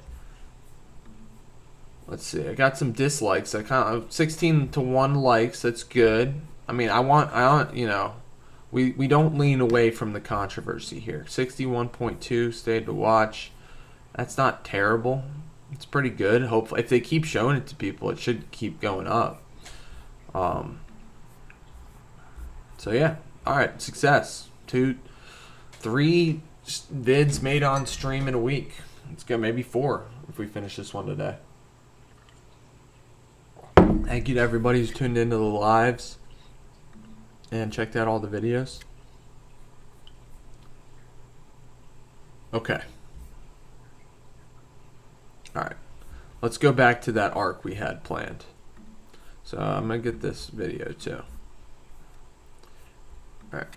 Let's see. I got some dislikes. I kind of 16-1 likes. That's good. I mean, I want, you know, we don't lean away from the controversy here. 61.2 stayed to watch. That's not terrible. It's pretty good. Hopefully, if they keep showing it to people, it should keep going up. So yeah. All right. Success. 3 vids made on stream in a week. Let's go. Maybe 4 if we finish this one today. Thank you to everybody who's tuned into the lives and checked out all the videos. Okay. Alright. Let's go back to that arc we had planned. So I'm going to get this video too. Alright.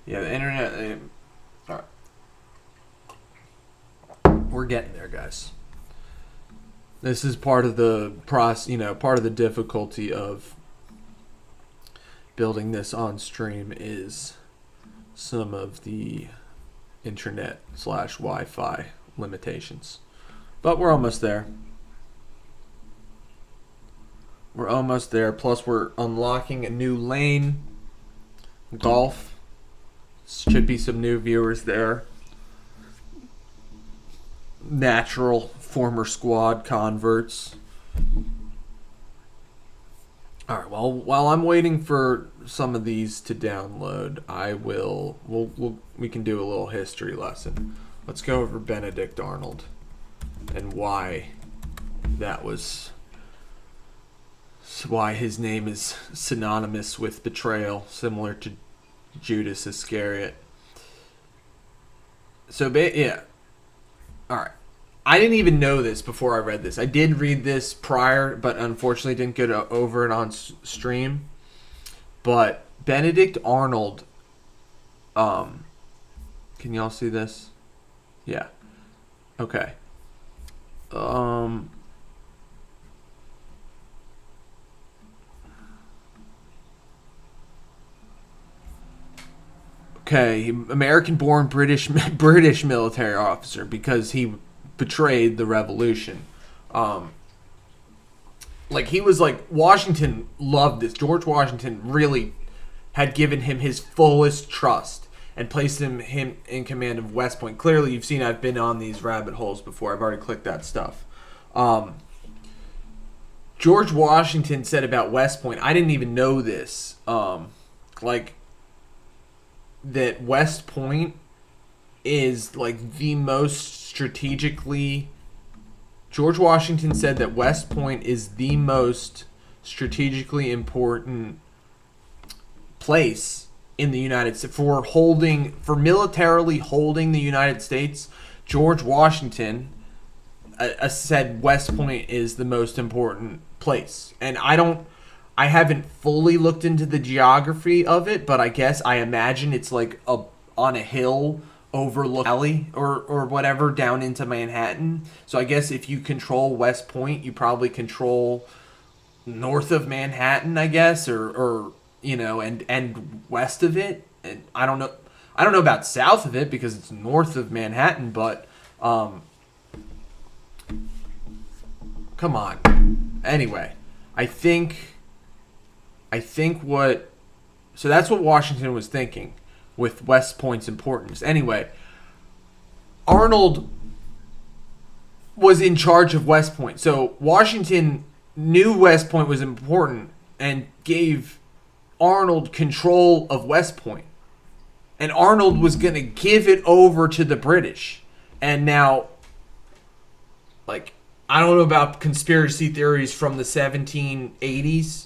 Yeah, the internet... Alright. We're getting there, guys. This is part of the process, you know, part of the difficulty of building this on stream is some of the internet/Wi-Fi limitations. But we're almost there. We're almost there. Plus, we're unlocking a new lane. Golf. Should be some new viewers there. Natural former squad converts. Alright, well, while I'm waiting for some of these to download, we can do a little history lesson. Let's go over Benedict Arnold and why his name is synonymous with betrayal, similar to Judas Iscariot. So, yeah. Alright. I didn't even know this before I read this. I did read this prior, but unfortunately didn't get over it on stream. But Benedict Arnold, can y'all see this? Yeah. Okay. Okay, American-born British military officer because he betrayed the revolution. He was like, Washington loved this. George Washington really had given him his fullest trust and placed him in command of West Point. Clearly, you've seen I've been on these rabbit holes before. I've already clicked that stuff. George Washington said about West Point, I didn't even know this, that West Point is like the most strategically... George Washington said that West Point is the most strategically important place in the United States for militarily holding the United States. George Washington said West Point is the most important place, and I haven't fully looked into the geography of it, but I imagine it's like on a hill overlook alley or whatever down into Manhattan. So I guess if you control West Point, you probably control north of Manhattan, I guess, or and west of it. And I don't know about south of it because it's north of Manhattan, but come on. Anyway, I think so that's what Washington was thinking with West Point's importance. Anyway, Arnold was in charge of West Point. So Washington knew West Point was important and gave Arnold control of West Point. And Arnold was going to give it over to the British. And now, I don't know about conspiracy theories from the 1780s.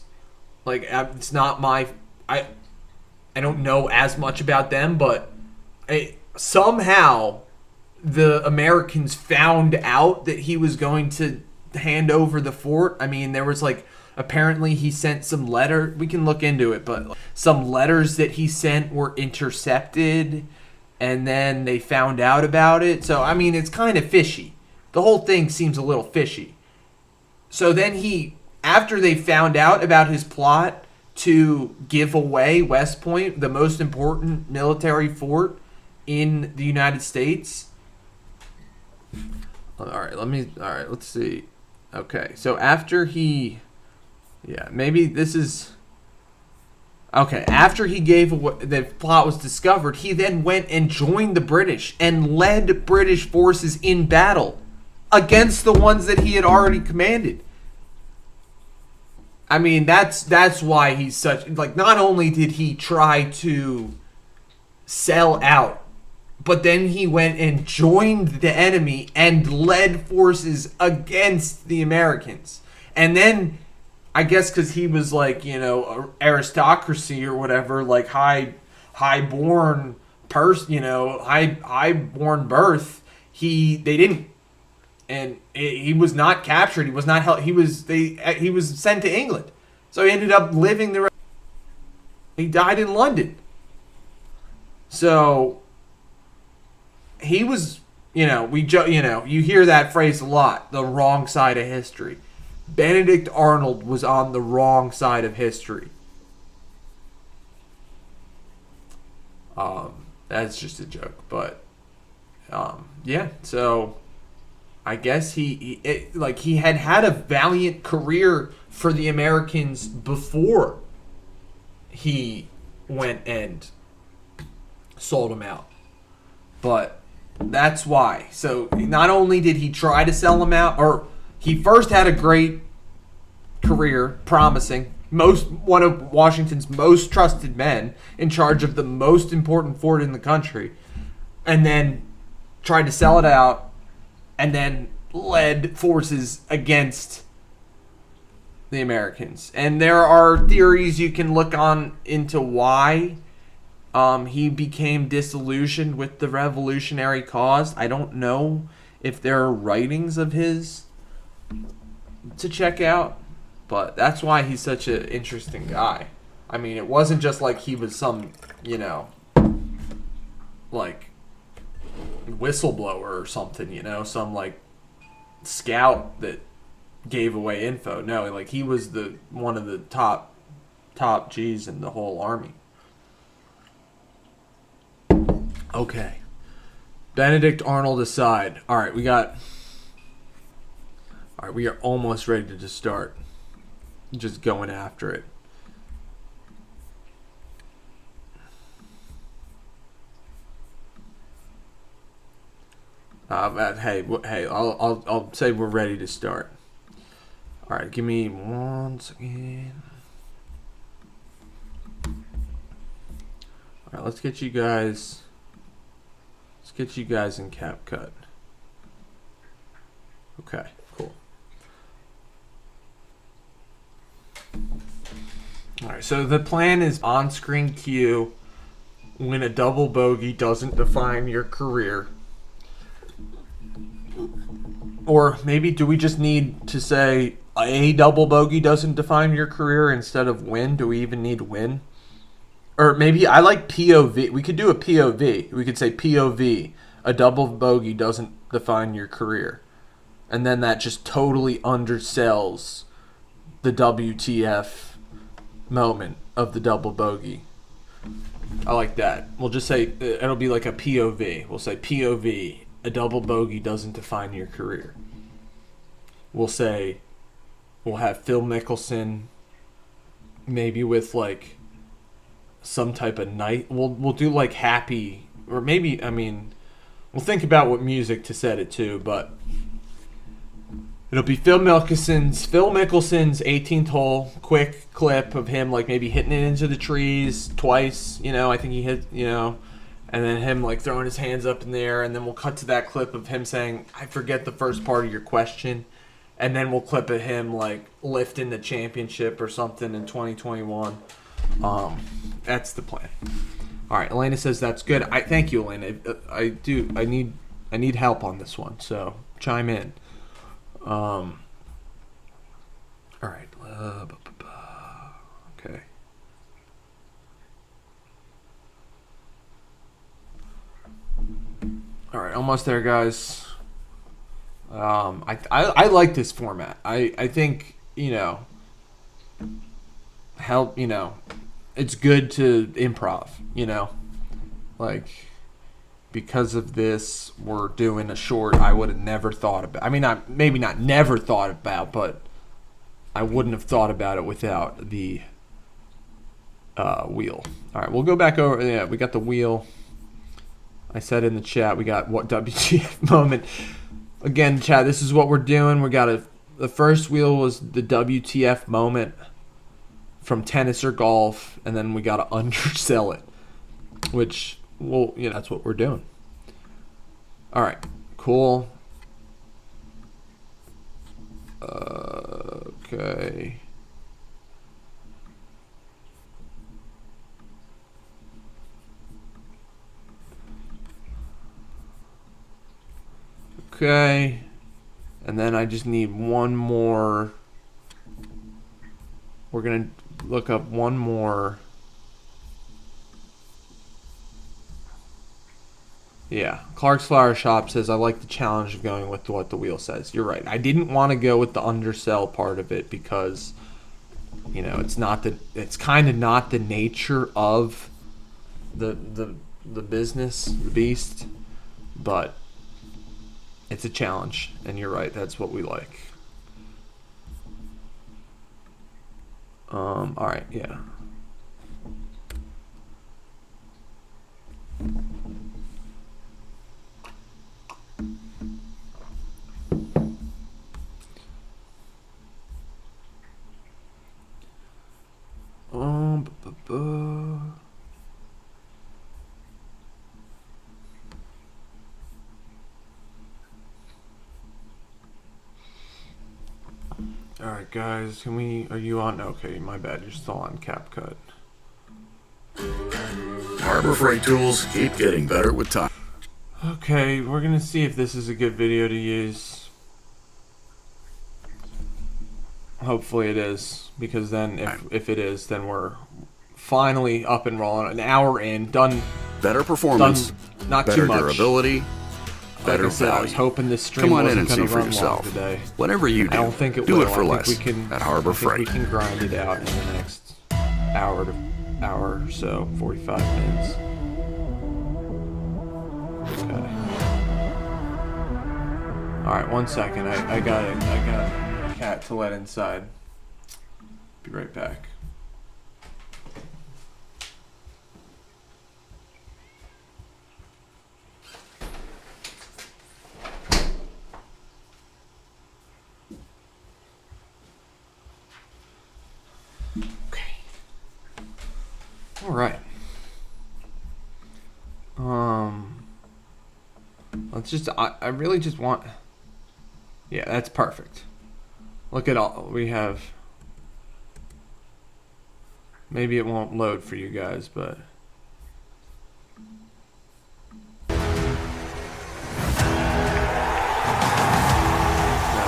It's not my... I don't know as much about them, but somehow the Americans found out that he was going to hand over the fort. I mean, there was apparently he sent some letter. We can look into it, but some letters that he sent were intercepted, and then they found out about it. So, I mean, it's kind of fishy. The whole thing seems a little fishy. So then after they found out about his plot to give away West Point, the most important military fort in the United States. Let's see. Okay, so after he gave away, the plot was discovered, he then went and joined the British and led British forces in battle against the ones that he had already commanded. I mean, that's why he's such... not only did he try to sell out, but then he went and joined the enemy and led forces against the Americans. And then, I guess because he was aristocracy or whatever, high-born person, high-born birth, they didn't... And he was not captured. He was not held. He was sent to England. So he ended up living the... He died in London. So he was, you hear that phrase a lot, the wrong side of history. Benedict Arnold was on the wrong side of history. That's just a joke, but yeah, so I guess he had a valiant career for the Americans before he went and sold them out. But that's why. So not only did he try to sell them out, or he first had a great career, promising, one of Washington's most trusted men in charge of the most important fort in the country, and then tried to sell it out, and then led forces against the Americans. And there are theories you can look on into why he became disillusioned with the revolutionary cause. I don't know if there are writings of his to check out, but that's why he's such an interesting guy. I mean, it wasn't just like he was some, whistleblower or something, some scout that gave away info. No, like he was the one of the top G's in the whole army. Okay. Benedict Arnold aside. All right, we are almost ready to start. Just going after it. Hey, I'll say we're ready to start. All right, give me 1 second. All right, let's get you guys in CapCut. Okay, cool. All right, so the plan is on-screen cue. When a double bogey doesn't define your career. Or maybe do we just need to say a double bogey doesn't define your career instead of win? Do we even need win? Or maybe I like POV. We could do a POV. We could say POV. A double bogey doesn't define your career. And then that just totally undersells the WTF moment of the double bogey. I like that. We'll just say it'll be like a POV. We'll say POV. A double bogey doesn't define your career. We'll have Phil Mickelson, maybe with like some type of night. We'll do like happy, or maybe we'll think about what music to set it to, but it'll be Phil Mickelson's 18th hole, quick clip of him like maybe hitting it into the trees twice. I think he hit, and then him like throwing his hands up in the air, and then we'll cut to that clip of him saying, "I forget the first part of your question," and then we'll clip at him like lifting the championship or something in 2021. That's the plan. All right, Elena says that's good. Thank you, Elena. I need help on this one, so chime in. All right. Okay. All right, almost there, guys. I like this format. I think it's good to improv. Like because of this, we're doing a short. I would have never thought about. Maybe not never thought about, but I wouldn't have thought about it without the wheel. All right, we'll go back over. Yeah, we got the wheel. I said in the chat, we got what WTF moment. Again, chat, this is what we're doing. We got the first wheel was the WTF moment from tennis or golf, and then we got to undersell it, which, that's what we're doing. All right, cool. Okay. Okay, and then I just need one more. We're going to look up one more. Yeah, Clark's Flower Shop says, I like the challenge of going with what the wheel says. You're right. I didn't want to go with the undersell part of it because, it's kind of not the nature of the business, the beast, but it's a challenge, and you're right. That's what we like. All right, yeah. Alright guys, are you on? Okay, my bad, you're still on CapCut. Harbor Freight tools keep getting better with time. Okay, we're gonna see if this is a good video to use. Hopefully it is, because then if it is, then we're finally up and rolling. An hour in, done. Better performance, not better too much. durability, better I said, I was value. hoping this stream Come on in wasn't and see gonna for run long yourself. today. Whatever you I don't think it do will. it for I less think we can, at Harbor I think Freight. we can grind it out in the next hour or so, 45 minutes. Okay. All right, 1 second. I got a cat to let inside. Be right back. Okay. All right. Let's just. I really just want. Yeah, that's perfect. Look at all we have. Maybe it won't load for you guys, but. Now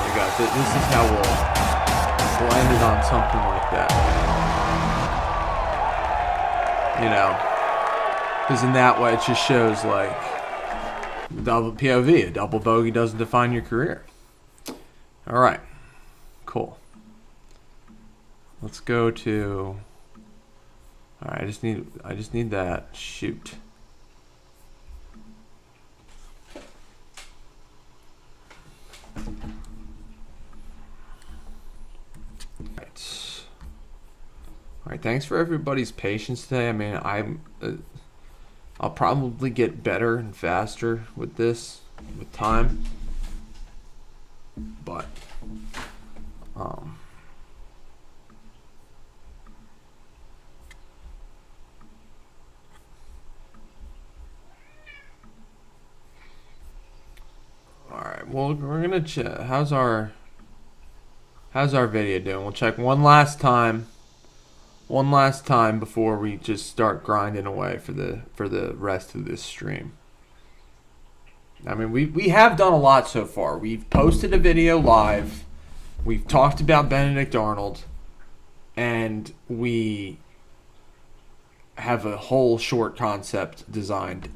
we got this. This is how we'll end it on something like that. You know, because in that way it just shows like double POV. A double bogey doesn't define your career. All right, cool. Let's go to. All right, I just need that. Shoot. All right, thanks for everybody's patience today. I mean, I'll probably get better and faster with this with time, but all right. Well, we're gonna check. How's our video doing? We'll check one last time before we just start grinding away for the rest of this stream. I mean, we have done a lot so far. We've posted a video live. We've talked about Benedict Arnold, and we have a whole short concept designed.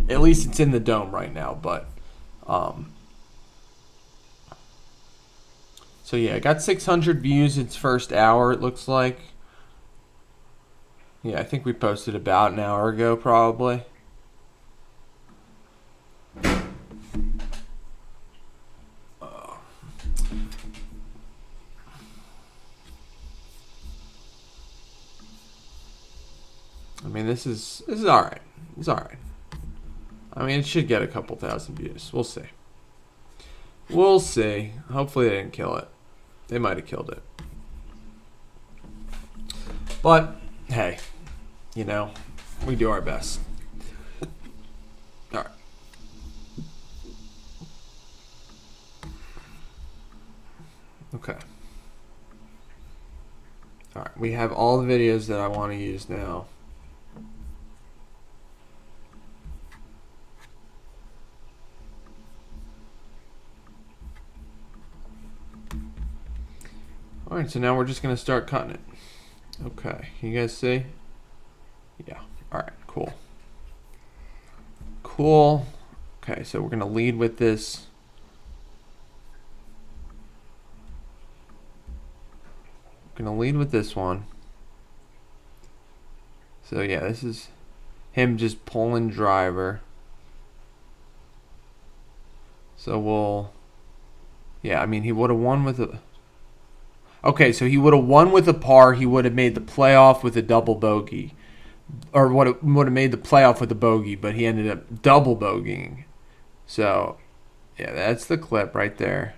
At least it's in the dome right now, but so yeah, it got 600 views its first hour, it looks like. Yeah, I think we posted about an hour ago, probably. I mean, this is all right. It's all right. I mean, it should get a couple thousand views. We'll see. We'll see. Hopefully they didn't kill it. They might have killed it. But hey, you know, we do our best. All right. Okay. All right. We have all the videos that I want to use now. All right. So now we're just going to start cutting it. Okay, can you guys see? Yeah, all right, cool. Cool. Okay, so we're gonna lead with this. We're gonna lead with this one. So yeah, this is him just pulling driver. So we'll, yeah, I mean, he would have won with a, okay, so he would have won with a par. He would have made the playoff with a double bogey. Or would have made the playoff with a bogey, but he ended up double bogeying. So, yeah, that's the clip right there.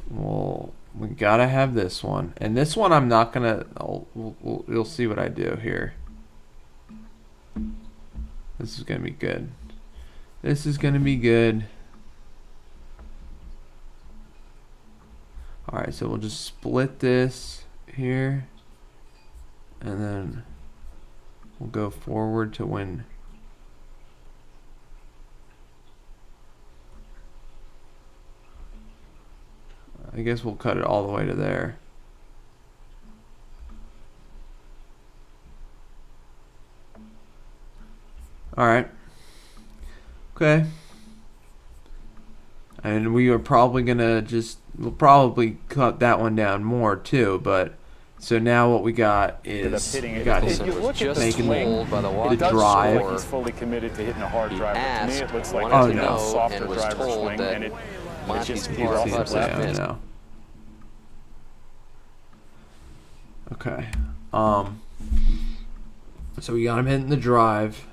Well, we got to have this one. And this one I'm not going to... You'll see what I do here. This is going to be good. This is going to be good. Alright, so we'll just split this here, and then we'll go forward to when I guess we'll cut it all the way to there. Alright, Okay. And we are probably gonna we'll probably cut that one down more too, but so now what we got is we got If him you look at the making swing by the walk, the drive. He's fully committed to hitting a hard He driver. To me, asked, it looks like wanted it's to a know, softer and was driver told swing, that and it Monty's just putt he's off See, was that I'm left saying left now. Okay. So we got him hitting the drive,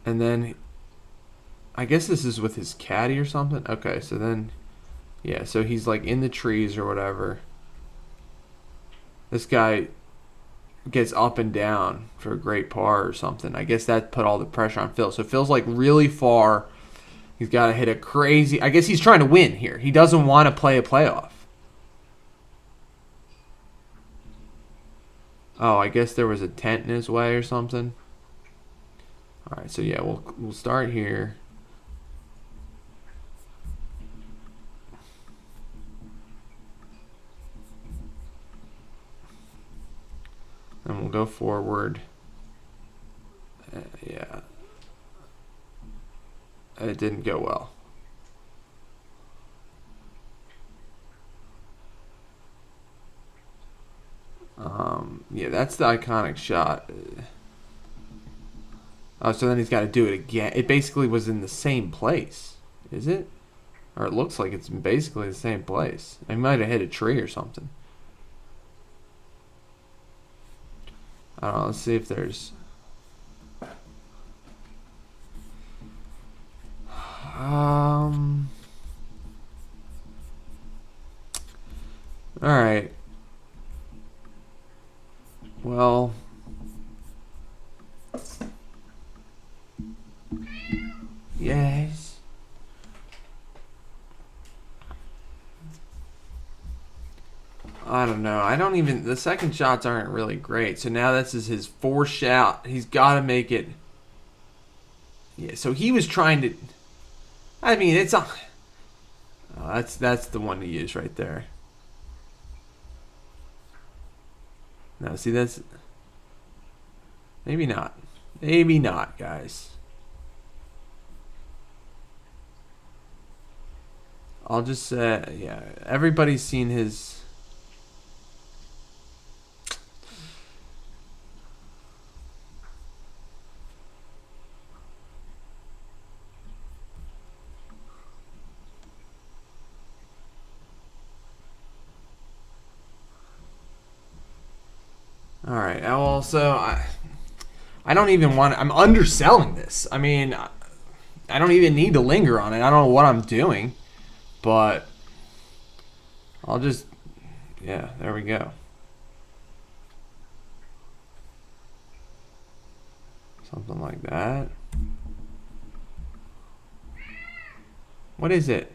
and then I guess this is with his caddy or something. Okay, so then yeah, so he's like in the trees or whatever. This guy gets up and down for a great par or something. I guess that put all the pressure on Phil. So Phil's like really far. He's got to hit a crazy. I guess he's trying to win here. He doesn't want to play a playoff. Oh, I guess there was a tent in his way or something. All right, so yeah, we'll start here. And we'll go forward. Yeah. It didn't go well. Yeah, that's the iconic shot. Oh, so then he's got to do it again. It basically was in the same place, is it? Or it looks like it's basically the same place. He might have hit a tree or something. I don't know. Let's see if there's. All right. Well. Yes. I don't know. I don't even. The second shots aren't really great. So now this is his fourth shot. He's got to make it. Yeah. So he was trying to. I mean, it's a. Oh, that's the one to use right there. No, see that's. Maybe not. Maybe not, guys. I'll just say, yeah. Everybody's seen his. All right. Also, I don't even want. I'm underselling this. I mean, I don't even need to linger on it. I don't know what I'm doing, but I'll just. Yeah. There we go. Something like that. What is it?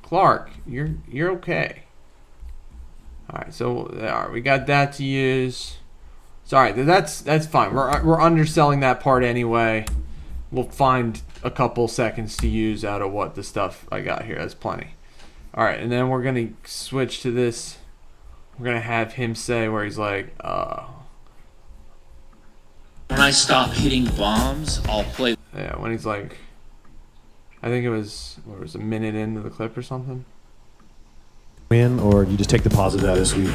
Clark, you're okay. All right, so we got that to use. Sorry, that's fine. We're underselling that part anyway. We'll find a couple seconds to use out of what the stuff I got here. That's plenty. All right, and then we're gonna switch to this. We're gonna have him say where he's like, when I stop hitting bombs, I'll play. Yeah, when he's like. I think it was a minute into the clip or something. Win, or you just take the positive out as we.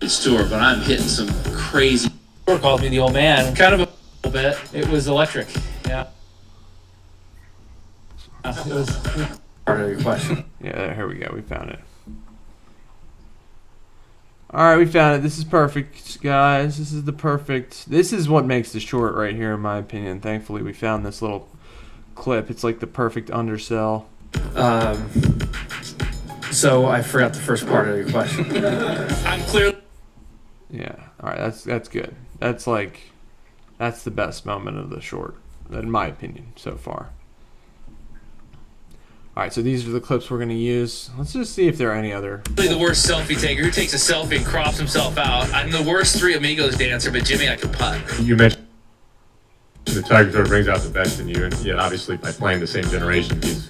Stewart, but I'm hitting some crazy. Stewart called me the old man. Kind of a little bit. It was electric. Yeah. It was part of your question. Yeah, here we go. We found it. Alright, we found it. This is perfect, guys. This is the perfect. This is what makes the short right here, in my opinion. Thankfully, we found this little clip. It's like the perfect undersell. So I forgot the first part of your question. I'm clear. Yeah. Alright, that's good. That's the best moment of the short, in my opinion, so far. Alright, so these are the clips we're going to use. Let's just see if there are any other. The worst selfie taker who takes a selfie and crops himself out. I'm the worst Three Amigos dancer, but Jimmy, I can putt. You mentioned the Tiger Tour brings out the best in you, and yet obviously by playing the same generation, he's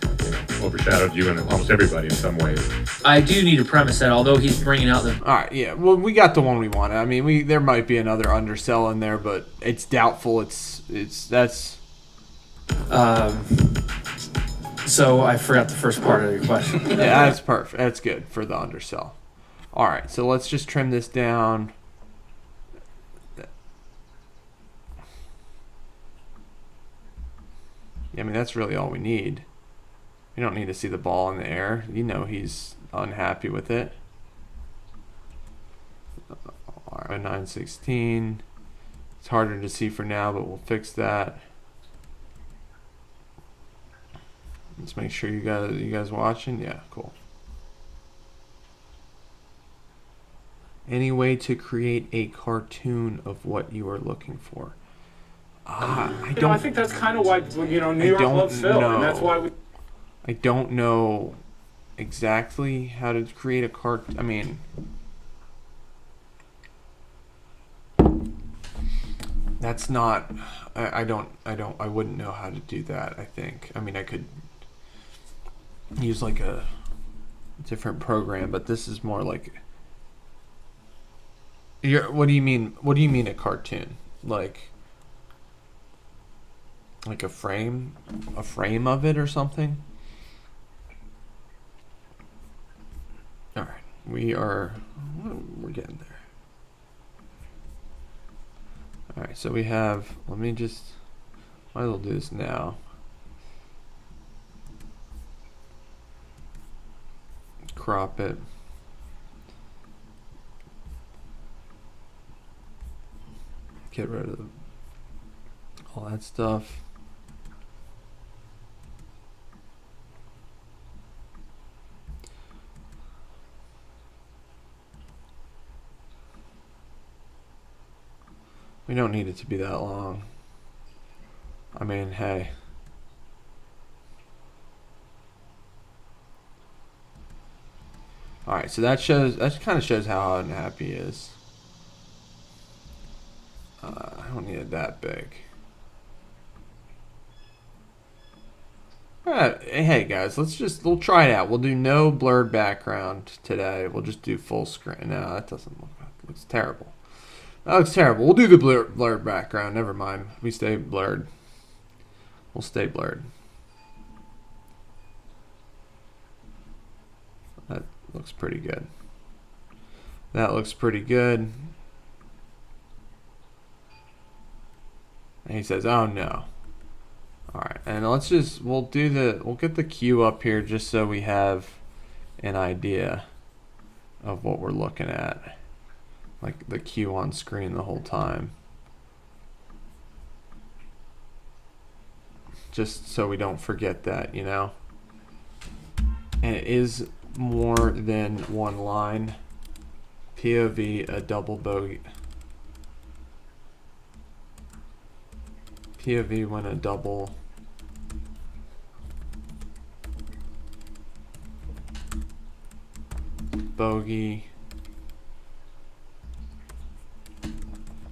overshadowed you and almost everybody in some ways. I do need to premise that although he's bringing out the All right, yeah. Well, we got the one we wanted. I mean, there might be another undersell in there, but it's doubtful. That's. So I forgot the first part of your question. Yeah, that's perfect. That's good for the undersell. All right, so let's just trim this down. Yeah, I mean, that's really all we need. We don't need to see the ball in the air. You know he's unhappy with it. 916. It's harder to see for now, but we'll fix that. Let's make sure you guys watching. Yeah, cool. Any way to create a cartoon of what you are looking for? I don't. I think that's kind of why New York loves Phil, and that's why we. I don't know exactly how to create a cart. I mean, that's not. I wouldn't know how to do that. I think. I mean, I could use like a different program, but this is more like. What do you mean? What do you mean a cartoon? Like a frame of it or something? All right, we're getting there. All right, so we have. Let me just. Might as well do this now. Crop it. Get rid of all that stuff. We don't need it to be that long. I mean, hey. All right, so that kind of shows how unhappy he is. I don't need it that big. Alright, hey guys, we'll try it out. We'll do no blurred background today. We'll just do full screen. No, that doesn't look good. It looks terrible. That looks terrible. We'll do the blurred background. Never mind. We stay blurred. We'll stay blurred. That looks pretty good. That looks pretty good. And he says, "Oh no." All right, and we'll get the cue up here just so we have an idea of what we're looking at, like the cue on screen the whole time, just so we don't forget that, you know. And it is more than one line. POV, a double bogey. POV when a double bogey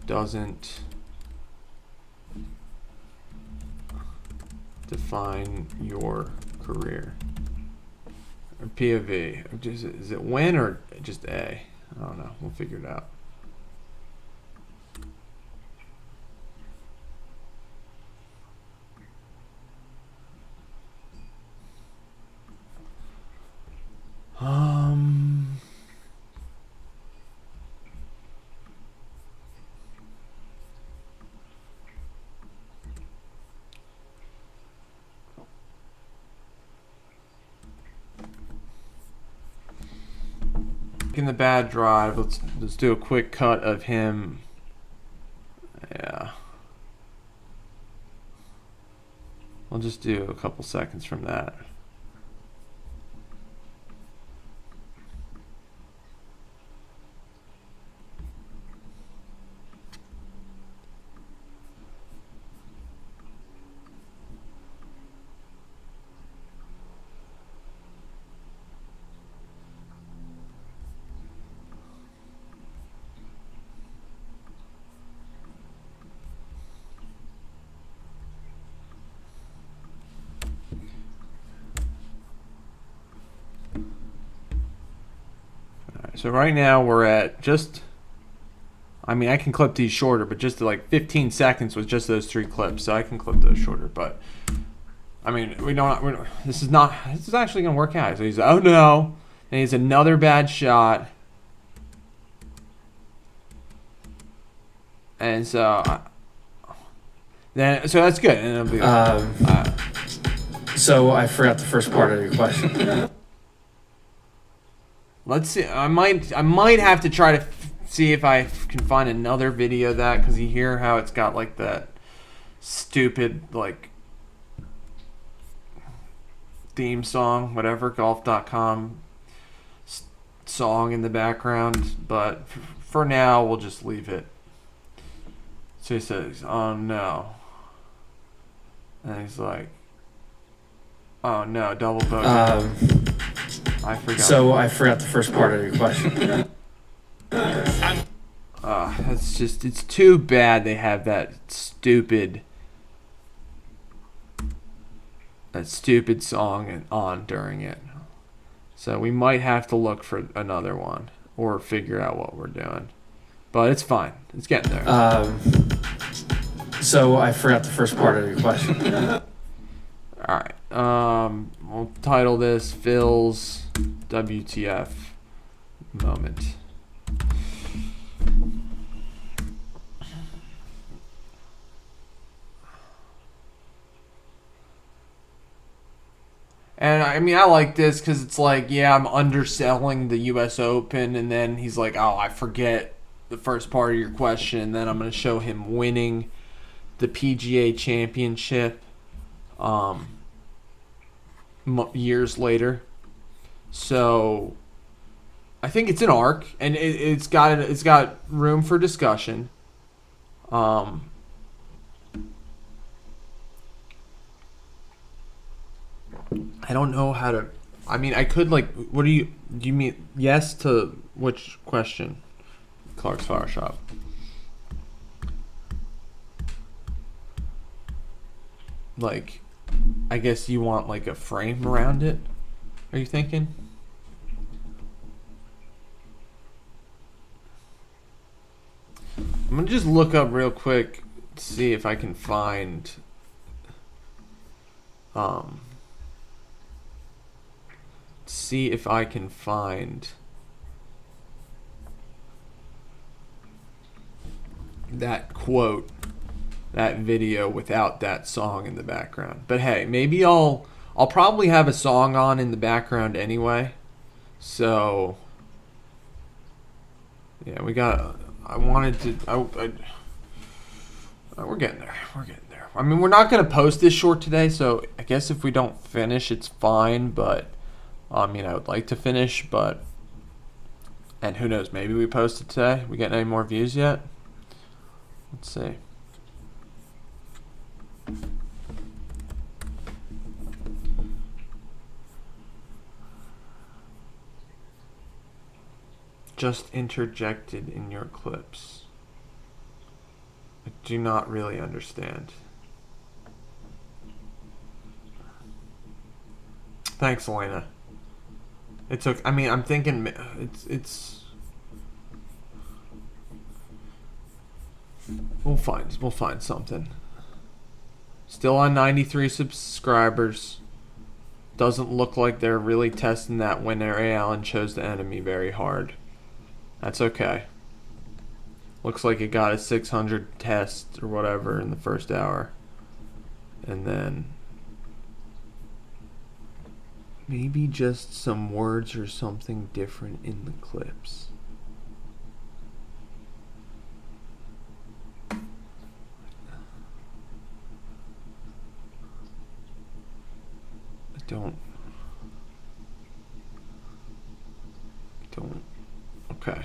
doesn't define your career. Or POV, is it when or just A? I don't know. We'll figure it out. In the bad drive, let's do a quick cut of him. Yeah, we'll just do a couple seconds from that. So right now we're at just, I mean, I can clip these shorter, but just like 15 seconds with just those 3 clips. So I can clip those shorter, but I mean, this is actually going to work out. So he's, oh no. And he's another bad shot. And so so that's good. And it'll be so I forgot the first part of your question. Let's see. I might have to try to see if I can find another video of that, because you hear how it's got like that stupid like theme song, whatever, golf.com song in the background. But for now, we'll just leave it. So he says, "Oh no," and he's like, "Oh no, double bogey." I forgot. So I forgot the first part of your question. It's too bad they have that stupid song on during it. So we might have to look for another one or figure out what we're doing. But it's fine. It's getting there. So I forgot the first part of your question. All right. We'll title this Phil's WTF moment. And I mean, I like this because it's like, yeah, I'm underselling the U.S. Open, and then he's like, oh, I forget the first part of your question, and then I'm going to show him winning the PGA Championship years later. So I think it's an arc, and it's got room for discussion. I don't know how to. I mean, I could like. What do you mean? Yes to which question? Clark's Flower Shop. Like, I guess you want like a frame around it. Are you thinking? I'm gonna just look up real quick to see if I can find that quote, that video without that song in the background. But hey, maybe I'll probably have a song on in the background anyway. So yeah, we're getting there. I mean, we're not going to post this short today, so I guess if we don't finish, it's fine. But I mean, I would like to finish, and who knows, maybe we post it today. We getting any more views yet? Let's see. Just interjected in your clips. I do not really understand. Thanks, Elena. It's okay. I mean, I'm thinking it's. We'll find something. Still on 93 subscribers. Doesn't look like they're really testing that when Ray Allen chose the enemy very hard. That's okay. Looks like it got a 600 test or whatever in the first hour. And then maybe just some words or something different in the clips. Don't. Okay.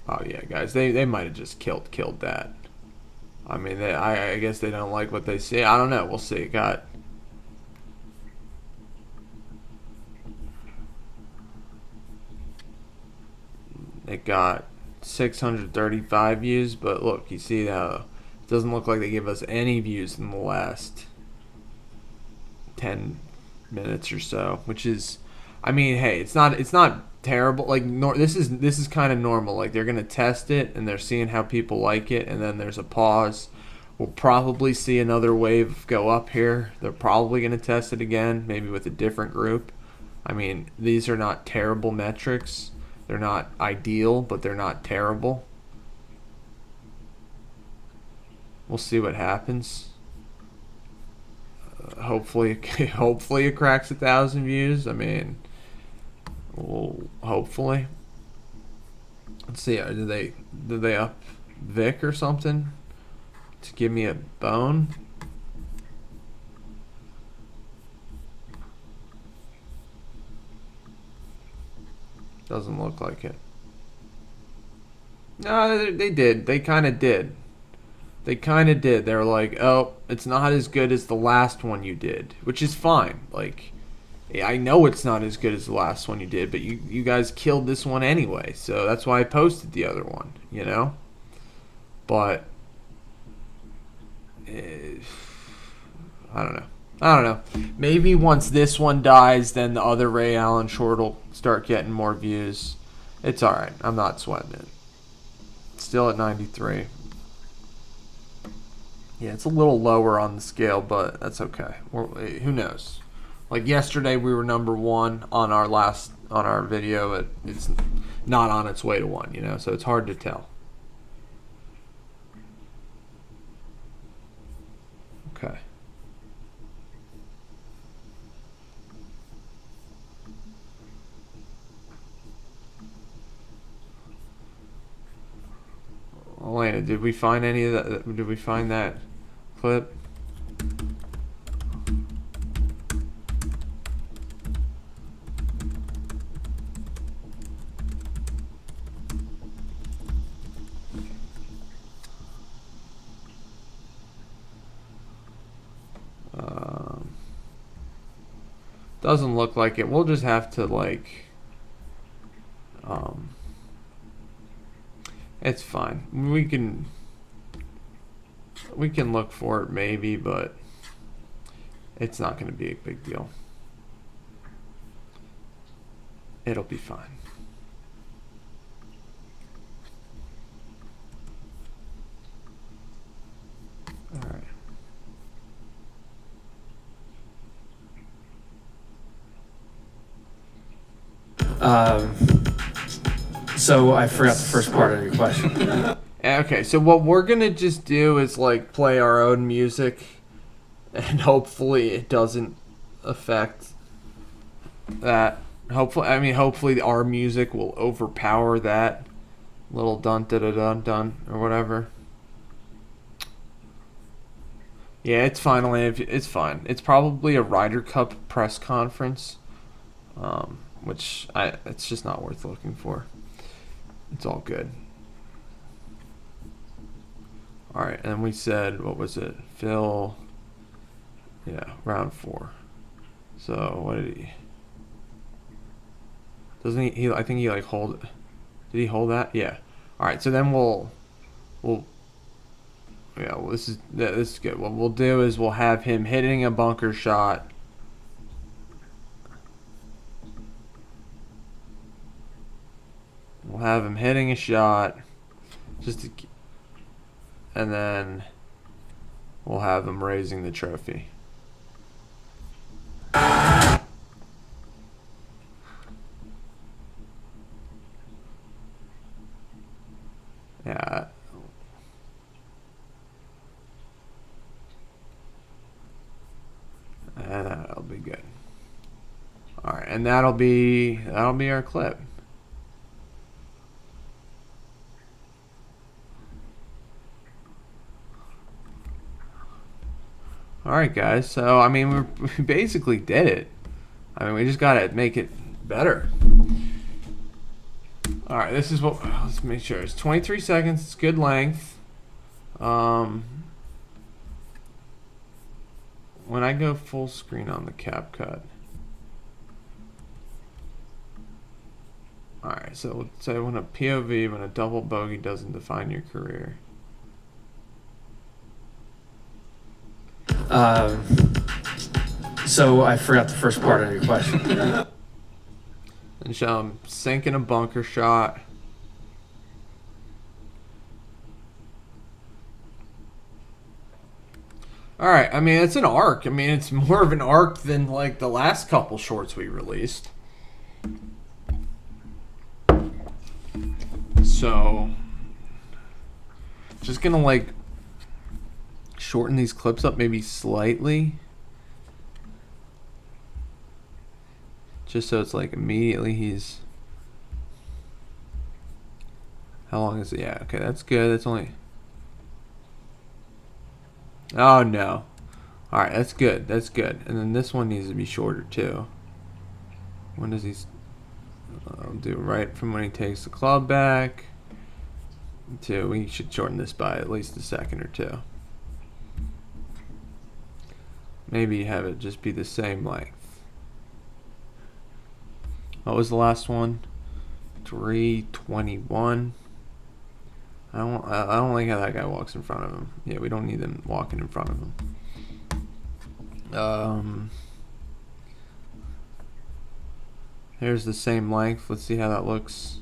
Oh yeah, guys, they might have just killed that. I mean, I guess they don't like what they see. I don't know. We'll see. It got 635 views, but look, you see how it doesn't look like they give us any views in the last 10 minutes or so, which is, I mean, hey, it's not terrible. Like this is kind of normal. Like they're gonna test it and they're seeing how people like it, and then there's a pause. We'll probably see another wave go up here. They're probably gonna test it again, maybe with a different group. I mean, these are not terrible metrics. They're not ideal, but they're not terrible. We'll see what happens. Hopefully it cracks 1,000 views. I mean, well, hopefully. Let's see. Did they up Vic or something to give me a bone? Doesn't look like it. No, they did. They kind of did. They kind of did. They were like, oh, it's not as good as the last one you did, which is fine. Like, I know it's not as good as the last one you did, but you guys killed this one anyway, so that's why I posted the other one, you know? But, I don't know. Maybe once this one dies, then the other Ray Allen short will start getting more views. It's alright. I'm not sweating it. It's still at 93. Yeah, it's a little lower on the scale, but that's okay. Who knows? Like yesterday, we were #1 on our video. It's not on its way to 1, you know, so it's hard to tell. Okay. Elena, did we find any of that? Did we find that clip? Doesn't look like it. We'll just have to like it's fine. We can look for it maybe, but it's not going to be a big deal. It'll be fine. All right. So I forgot the first part of your question. Okay, so what we're gonna just do is like play our own music, and hopefully it doesn't affect that. Hopefully our music will overpower that little dun da da dun dun or whatever. Yeah, it's finally it's fine. It's probably a Ryder Cup press conference, which it's just not worth looking for. It's all good. All right, and we said, what was it? Phil, yeah, round 4. So what did he? Doesn't he? I think he like hold. Did he hold that? Yeah. All right, so then we'll. Yeah, well, this is good. What we'll do is we'll have him hitting a bunker shot. We'll have him hitting a shot, and then we'll have him raising the trophy. Yeah. And that'll be good. All right, and that'll be our clip. Alright guys, so I mean we basically did it. I mean we just gotta make it better. Alright, this is what, let's make sure. It's 23 seconds, it's good length. When I go full screen on the CapCut. Alright, so let's say when a POV, when a double bogey doesn't define your career. So I forgot the first part of your question. And show him sinking a bunker shot. Alright, I mean, it's an arc. I mean, it's more of an arc than, like, the last couple shorts we released. So, just gonna, like, shorten these clips up maybe slightly. Just so it's, like, immediately he's... How long is it? Yeah, okay, that's good. That's only... Oh, no. Alright, that's good. That's good. And then this one needs to be shorter, too. When does he... I'll do right from when he takes the club back to... We should shorten this by at least a second or two. Maybe have it just be the same length. What was the last one? 3:21. I don't like how that guy walks in front of him. Yeah, we don't need him walking in front of him. Here's the same length. Let's see how that looks.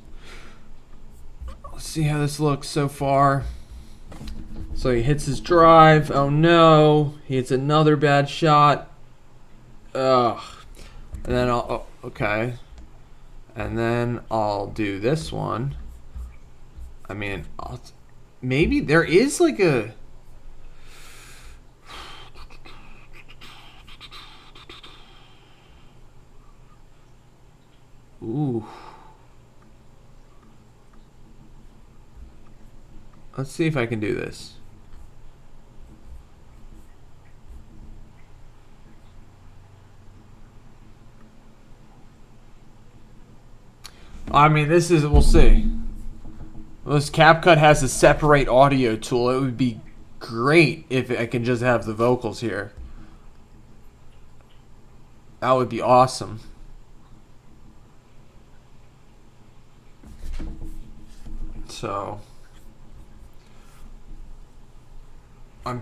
Let's see how this looks so far. So he hits his drive. Oh no, he hits another bad shot. Ugh. And then okay. And then I'll do this one. I mean, maybe there is like a... Ooh. Let's see if I can do this. I mean, this is... We'll see. This CapCut has a separate audio tool. It would be great if I can just have the vocals here. That would be awesome. So,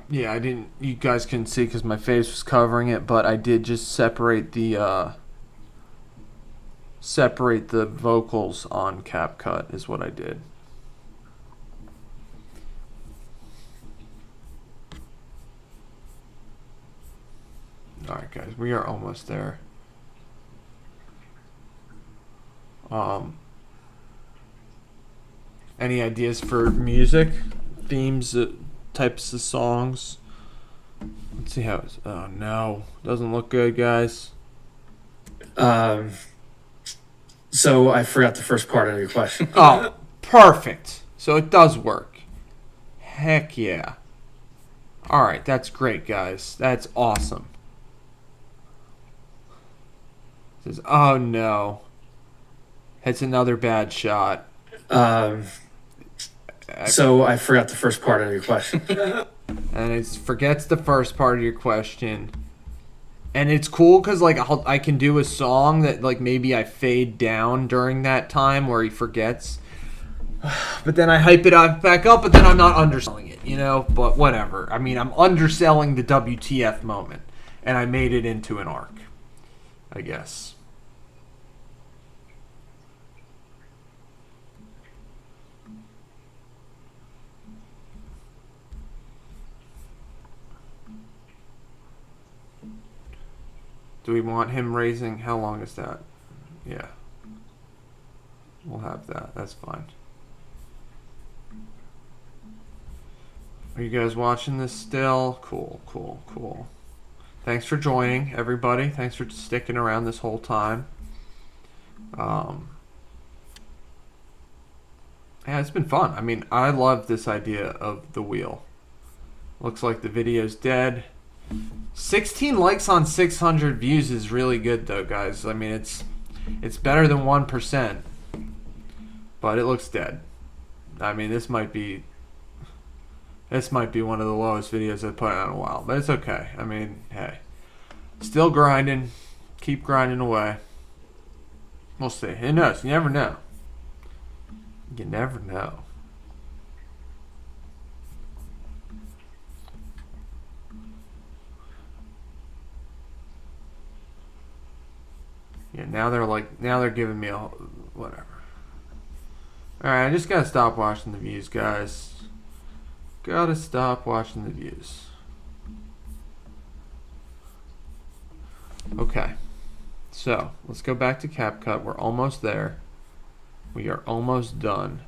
yeah, I didn't. You guys couldn't see because my face was covering it, but I did just separate the vocals on CapCut is what I did. Alright guys, we are almost there. Any ideas for music? Themes, types of songs? Let's see how it's... Oh no, doesn't look good, guys. So I forgot the first part of your question. Oh, perfect. So it does work. Heck yeah. Alright, that's great, guys. That's awesome. Says, oh no. It's another bad shot. So I forgot the first part of your question. And it forgets the first part of your question. And it's cool because like I can do a song that like maybe I fade down during that time where he forgets. But then I hype it up back up, but then I'm not underselling it, you know? But whatever. I mean, I'm underselling the WTF moment. And I made it into an arc, I guess. Do we want him raising? How long is that? Yeah. We'll have that. That's fine. Are you guys watching this still? Cool, cool, cool. Thanks for joining, everybody. Thanks for sticking around this whole time. Yeah, it's been fun. I mean, I love this idea of the wheel. Looks like the video's dead. 16 likes on 600 views is really good though, guys. I mean, it's better than 1%, but it looks dead. I mean, this might be one of the lowest videos I've put out in a while, but it's okay. I mean, hey, still grinding, keep grinding away. We'll see. Who knows? You never know. You never know. Yeah, now they're giving me a whatever. All right, I just gotta stop watching the views, guys. Gotta stop watching the views. Okay, so let's go back to CapCut. We're almost there. We are almost done.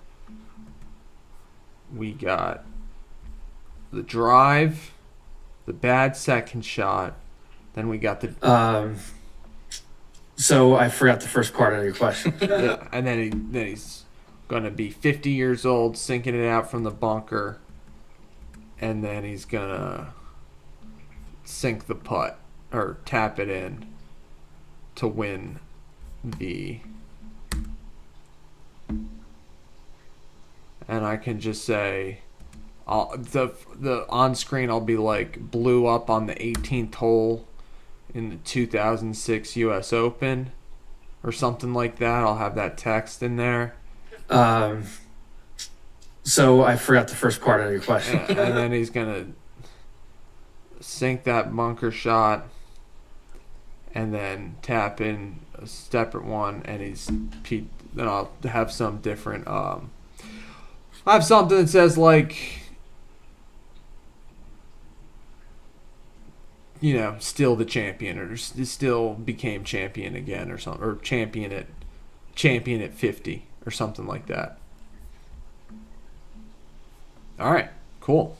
We got the drive, the bad second shot, then we got the. So I forgot the first part of your question. Yeah, and then he's gonna be 50 years old, sinking it out from the bunker, and then he's gonna sink the putt or tap it in to win the. And I can just say, the on screen I'll be like blew up on the 18th hole in the 2006 U.S. Open or something like that. I'll have that text in there. So I forgot the first part of your question. And then he's gonna sink that bunker shot and then tap in a separate one, and then I'll have some different. I have something that says like, still the champion, or still became champion again, or something, or champion at 50, or something like that. All right, cool.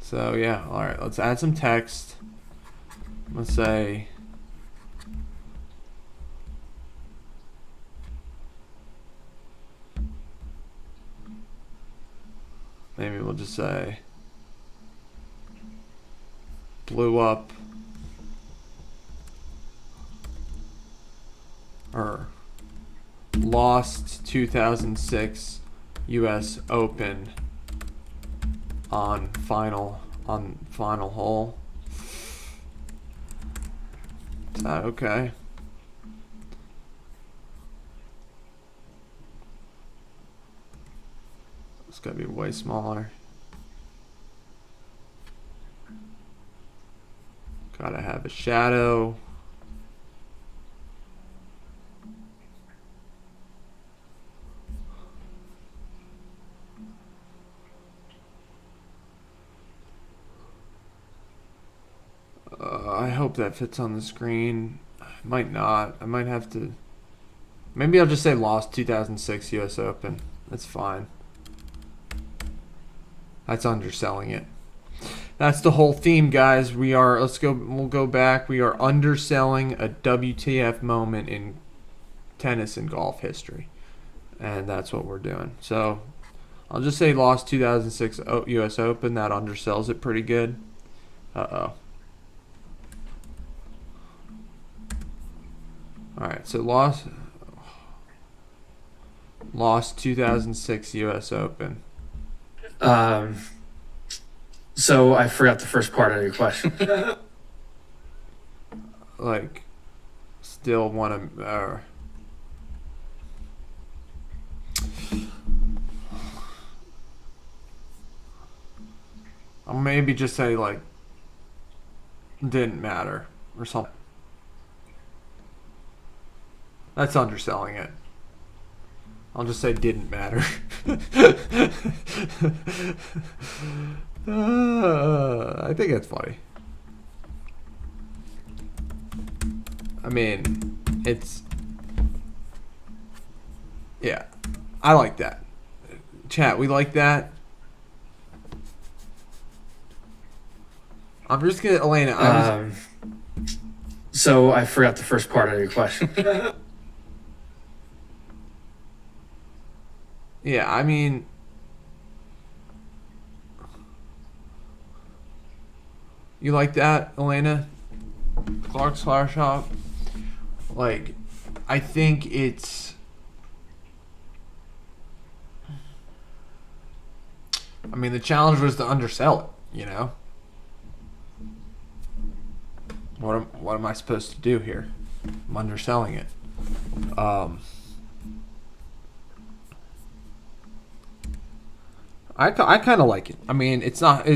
So yeah, all right. Let's add some text. Let's say. Maybe we'll just say blew up or lost 2006 US Open on final hole. Is that okay? It's gotta be way smaller. Gotta have a shadow. I hope that fits on the screen. Might not. I might have to. Maybe I'll just say lost 2006 US Open. That's fine. That's underselling it. That's the whole theme, guys. We'll go back. We are underselling a WTF moment in tennis and golf history. And that's what we're doing. So I'll just say lost 2006 US Open. That undersells it pretty good. Uh-oh. Alright, so lost 2006 US Open. So I forgot the first part of your question. Like, still want to. I'll maybe just say, like, didn't matter or something. That's underselling it. I'll just say didn't matter. I think that's funny. I mean, yeah, I like that. Chat, we like that. I'm just gonna, Elena. So I forgot the first part of your question. Yeah, I mean, you like that, Elena? Clark's Flower Shop? Like, I think it's... I mean, the challenge was to undersell it, you know? What am I supposed to do here? I'm underselling it. I kind of like it. I mean, it's not...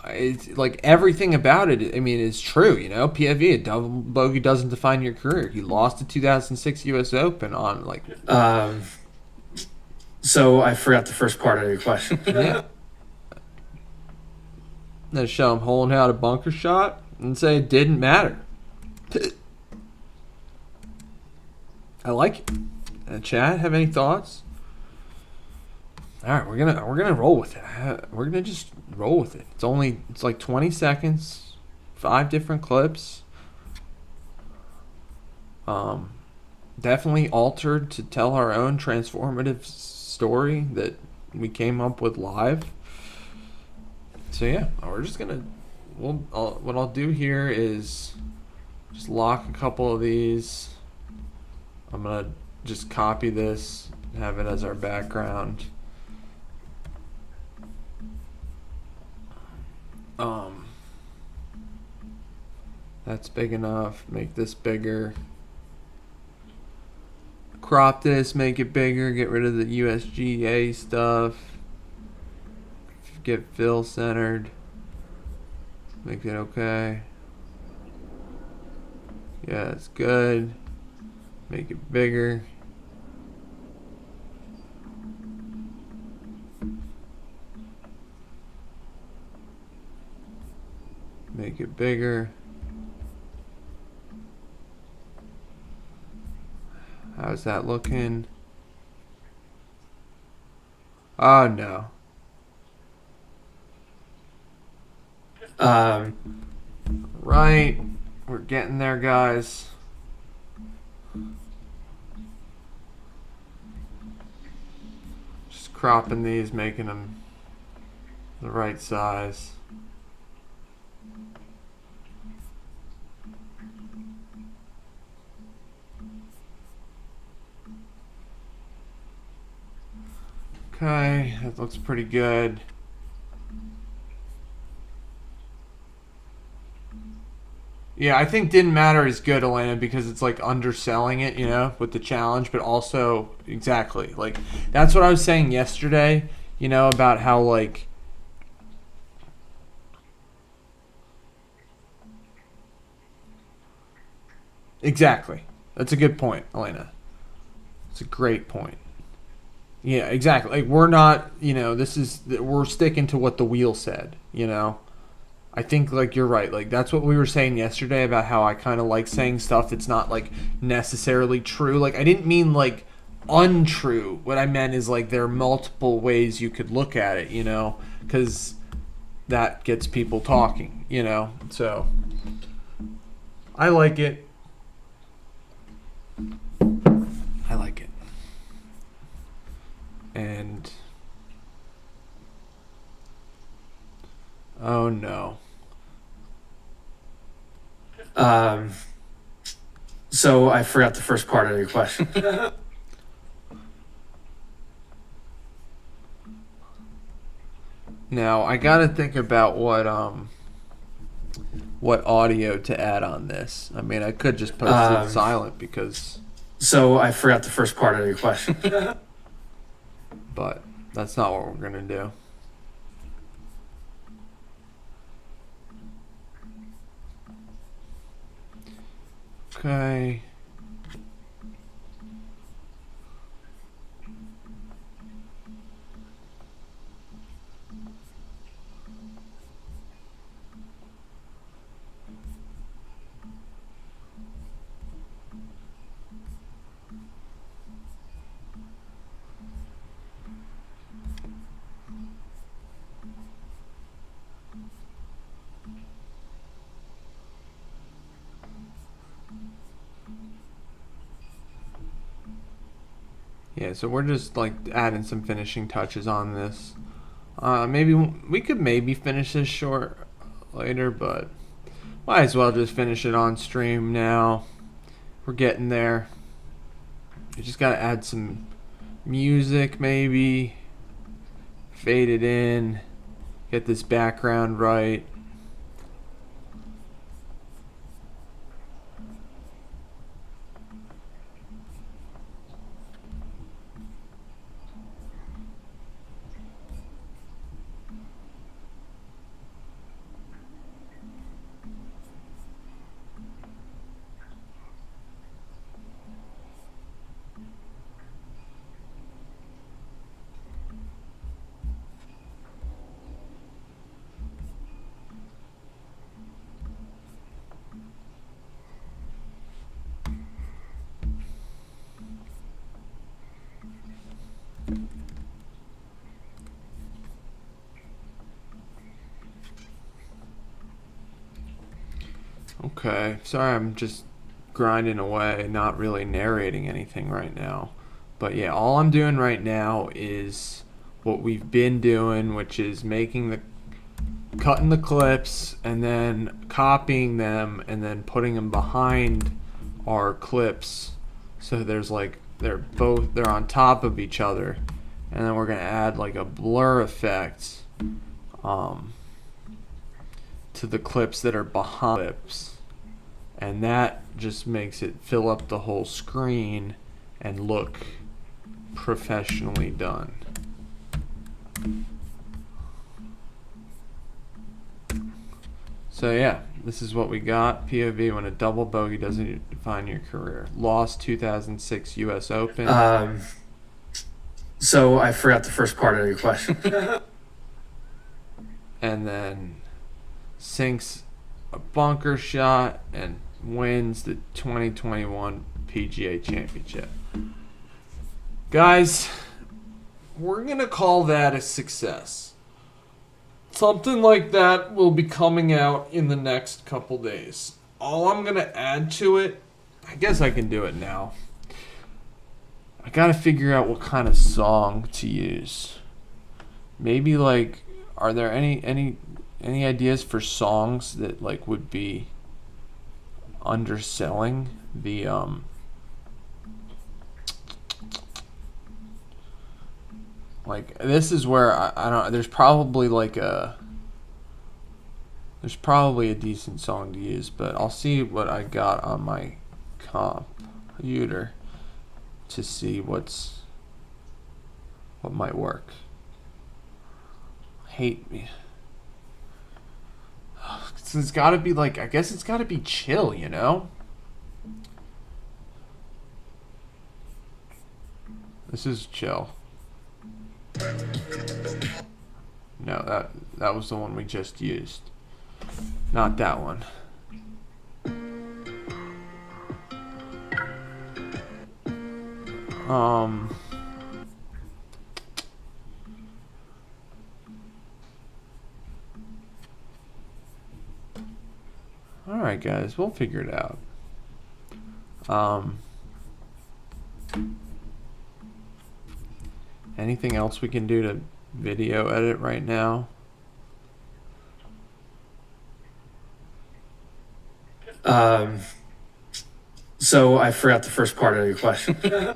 it's like everything about it. I mean, is true. You know, PFE, a double bogey doesn't define your career. He lost the 2006 U.S. Open on like. So I forgot the first part of your question. Yeah. Then show him holding out a bunker shot and say it didn't matter. I like it. Chad, have any thoughts? All right, we're gonna roll with it. We're gonna just roll with it. It's like 20 seconds, 5 different clips. Definitely altered to tell our own transformative story that we came up with live. So yeah, we're just gonna. What I'll do here is just lock a couple of these. I'm gonna just copy this, have it as our background. That's big enough. Make this bigger. Crop this, make it bigger. Get rid of the USGA stuff. Get fill centered. Make it okay. Yeah, it's good. Make it bigger. Make it bigger. How's that looking? Oh no. Right. We're getting there, guys. Just cropping these, making them the right size. Okay, that looks pretty good. Yeah, I think didn't matter is good, Elena, because it's like underselling it, you know, with the challenge, but also exactly like that's what I was saying yesterday, you know, about how like exactly. That's a good point, Elena. It's a great point. Yeah, exactly. Like we're not, you know, we're sticking to what the wheel said, you know. I think like you're right. Like that's what we were saying yesterday about how I kind of like saying stuff that's not like necessarily true. Like I didn't mean like untrue. What I meant is like there are multiple ways you could look at it, you know, because that gets people talking, you know. So I like it. I like it. And oh no. So I forgot the first part of your question. Now I gotta think about what audio to add on this. I mean, I could just post it silent because. So I forgot the first part of your question. But that's not what we're gonna do. Okay. Yeah, so we're just like adding some finishing touches on this. Maybe we could finish this short later, but might as well just finish it on stream now. We're getting there. You just gotta add some music, maybe fade it in, get this background right. Okay, sorry, I'm just grinding away, not really narrating anything right now. But yeah, all I'm doing right now is what we've been doing, which is cutting the clips and then copying them and then putting them behind our clips. So there's like they're on top of each other, and then we're gonna add like a blur effect to the clips that are behind clips, and that just makes it fill up the whole screen and look professionally done. So yeah, this is what we got. POV when a double bogey doesn't define your career. Lost 2006 U.S. Open. So I forgot the first part of your question. And then sinks a bunker shot and wins the 2021 PGA Championship. Guys, we're going to call that a success. Something like that will be coming out in the next couple days. All I'm going to add to it, I guess I can do it now. I got to figure out what kind of song to use. Maybe like, are there any ideas for songs that like would be underselling the like this is where I don't, there's probably a decent song to use, but I'll see what I got on my computer to see what might work. Hate me. It's got to be like, I guess it's got to be chill, you know? This is chill. No, that was the one we just used. Not that one. Alright guys, we'll figure it out. Anything else we can do to video edit right now? So I forgot the first part of your question.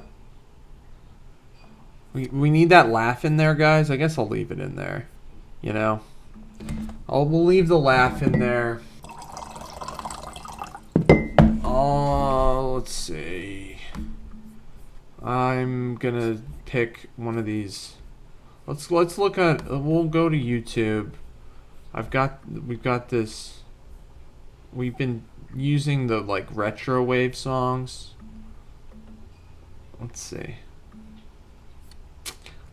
We need that laugh in there, guys. I guess I'll leave it in there. You know? We'll leave the laugh in there. Oh, let's see. I'm gonna pick one of these. Let's look at. We'll go to YouTube. We've got this. We've been using the like retro wave songs. Let's see.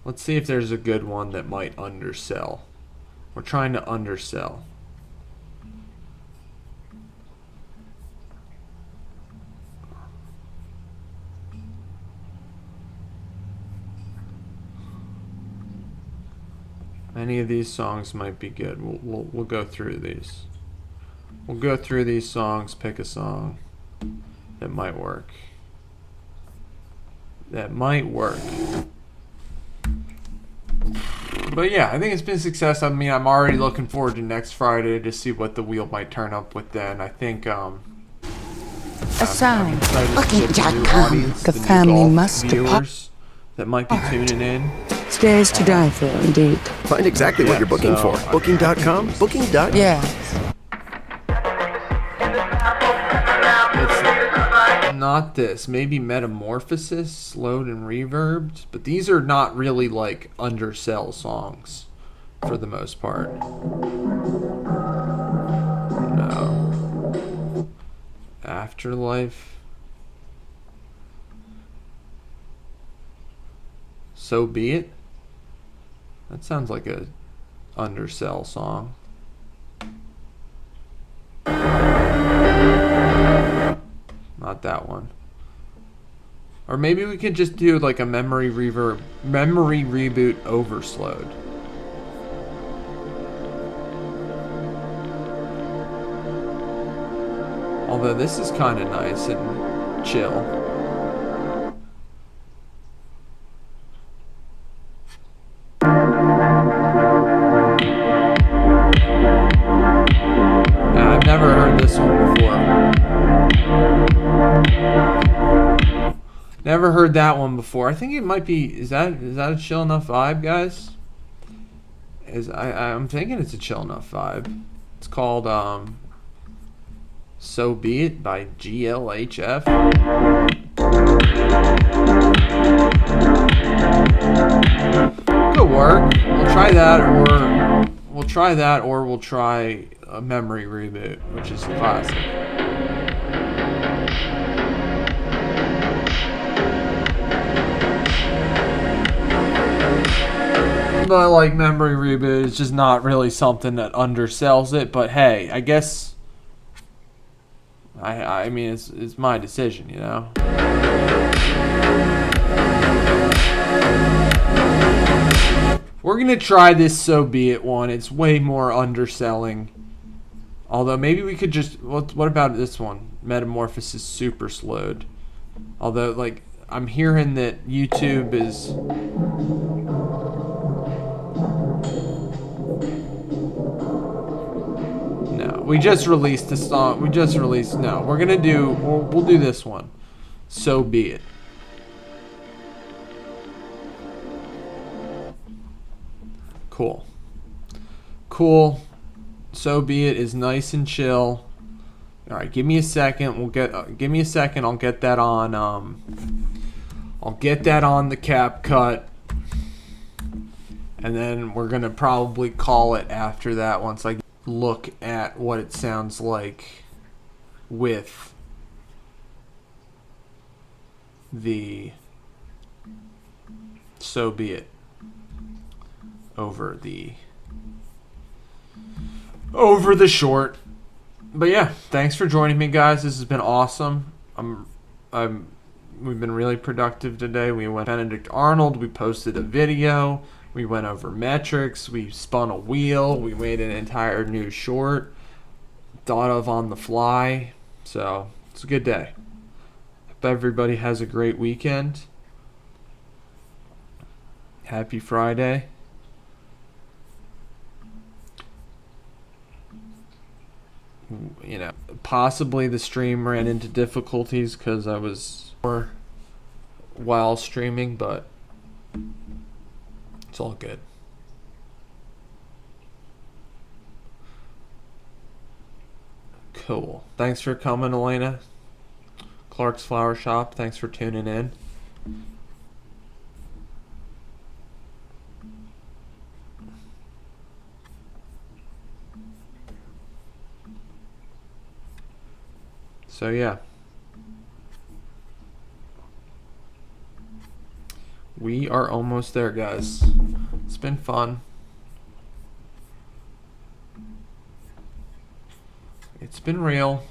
Let's see if there's a good one that might undersell. We're trying to undersell. Any of these songs might be good. We'll go through these. We'll go through these songs, pick a song that might work. That might work. But yeah, I think it's been a success. I mean, I'm already looking forward to next Friday to see what the wheel might turn up with then. I think A sound. Booking.com. The family must depart. That might be tuning in. Stairs to die for, indeed. Find exactly what you're booking for. Booking.com. Booking.com. Yes. Not this. Maybe Metamorphosis, slowed and reverbed. But these are not really like undersell songs for the most part. No. Afterlife. So Be It. That sounds like a undersell song. Not that one. Or maybe we could just do like a memory reboot overslowed. Although this is kind of nice and chill. I've never heard this one before. Never heard that one before. I think it might be. Is that a chill enough vibe, guys? I'm thinking it's a chill enough vibe. It's called "So Be It" by GLHF. Good work. We'll try that, or we'll try a Memory Reboot, which is a classic. But like Memory Reboot is just not really something that undersells it. But hey, I guess I mean it's my decision, you know. We're gonna try this "So Be It" one. It's way more underselling. Although maybe we could just what about this one? Metamorphosis Super Slowed. Although like I'm hearing that YouTube is. We just released the song. No, we're gonna do. We'll do this one. "So Be It." Cool. "So Be It" is nice and chill. All right, give me a second. Give me a second. I'll get that on. I'll get that on the CapCut, and then we're gonna probably call it after that once I look at what it sounds like with the "So Be It" over the short. But yeah, thanks for joining me, guys. This has been awesome. We've been really productive today. We went Benedict Arnold. We posted a video. We went over metrics. We spun a wheel. We made an entire new short. Thought of on the fly. So it's a good day. Hope everybody has a great weekend. Happy Friday. You know, possibly the stream ran into difficulties because I was while streaming, but it's all good. Cool. Thanks for coming, Elena. Clark's Flower Shop, thanks for tuning in. So yeah, we are almost there, guys. It's been fun. It's been real.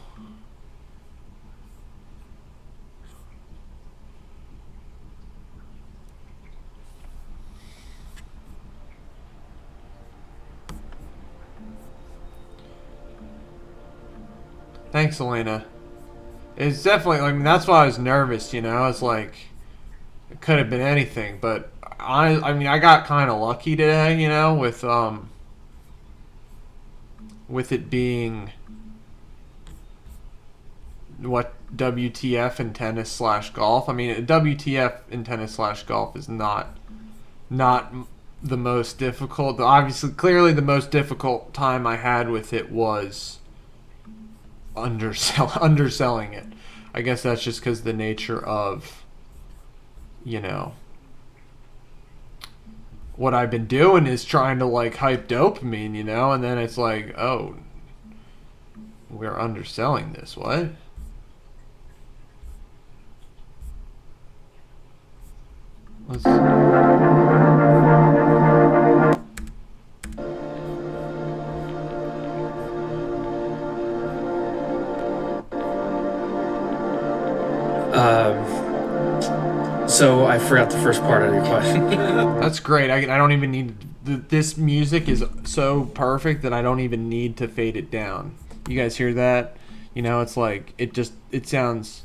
Thanks, Elena. It's definitely, I mean, that's why I was nervous, you know? It's like, it could have been anything, but I mean, I got kind of lucky today, you know, with it being what WTF in tennis/golf. I mean, WTF in tennis/golf is not the most difficult. Obviously, clearly the most difficult time I had with it was underselling it. I guess that's just because the nature of, you know, what I've been doing is trying to like hype dopamine, you know, and then it's like, oh, we're underselling this. What? Let's So I forgot the first part of your question. That's great. I don't even need this music is so perfect that I don't even need to fade it down. You guys hear that? You know, it's like it sounds.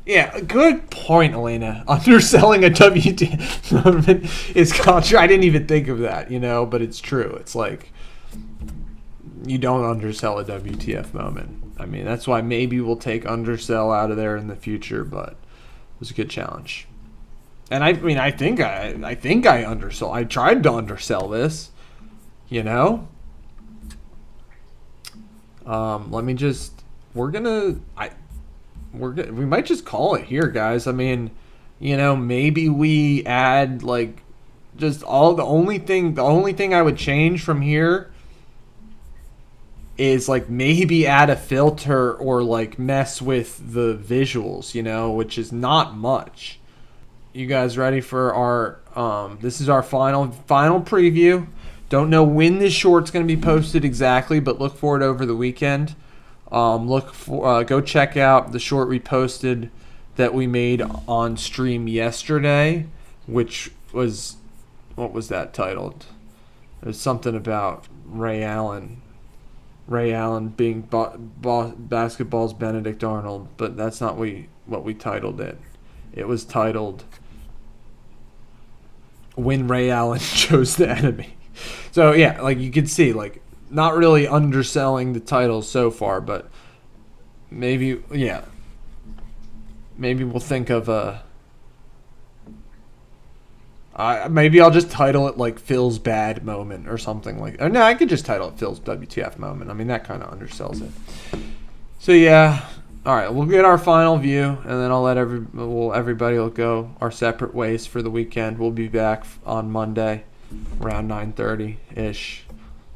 Yeah, good point, Elena. Underselling a WTF moment is contra. I didn't even think of that, you know, but it's true. It's like you don't undersell a WTF moment. I mean, that's why maybe we'll take undersell out of there in the future, but it was a good challenge. And I mean, I think I undersold. I tried to undersell this, you know. Let me just. We might just call it here, guys. I mean, you know, maybe we add like just the only thing I would change from here is like maybe add a filter or like mess with the visuals, you know, which is not much. You guys ready for our this is our final preview. Don't know when this short's going to be posted exactly, but look for it over the weekend. Go check out the short we posted that we made on stream yesterday, which was, what was that titled? It was something about Ray Allen being basketball's Benedict Arnold, but that's not what we titled it. It was titled When Ray Allen Chose the Enemy. So yeah, like you can see, like not really underselling the titles so far, but maybe we'll think of maybe I'll just title it like Phil's bad moment or something like. Or no, I could just title it Phil's WTF moment. I mean, that kind of undersells it. So yeah, all right, we'll get our final view, and then I'll let everybody will go our separate ways for the weekend. We'll be back on Monday around 9:30 ish.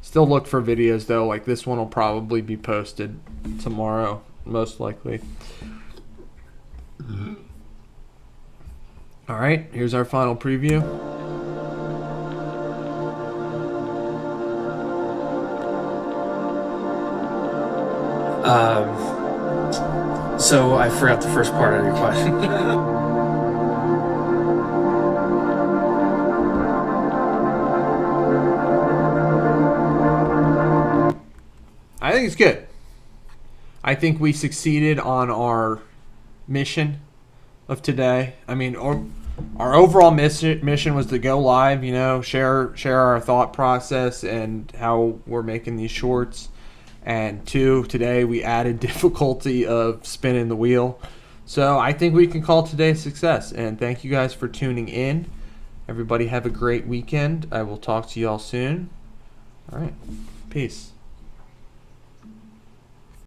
Still look for videos though. Like this one will probably be posted tomorrow, most likely. All right, here's our final preview. So I forgot the first part of your question. I think it's good. I think we succeeded on our mission of today. I mean, our overall mission was to go live, you know, share our thought process and how we're making these shorts. And 2, today we added difficulty of spinning the wheel. So I think we can call today a success. And thank you guys for tuning in. Everybody have a great weekend. I will talk to you all soon. All right. Peace.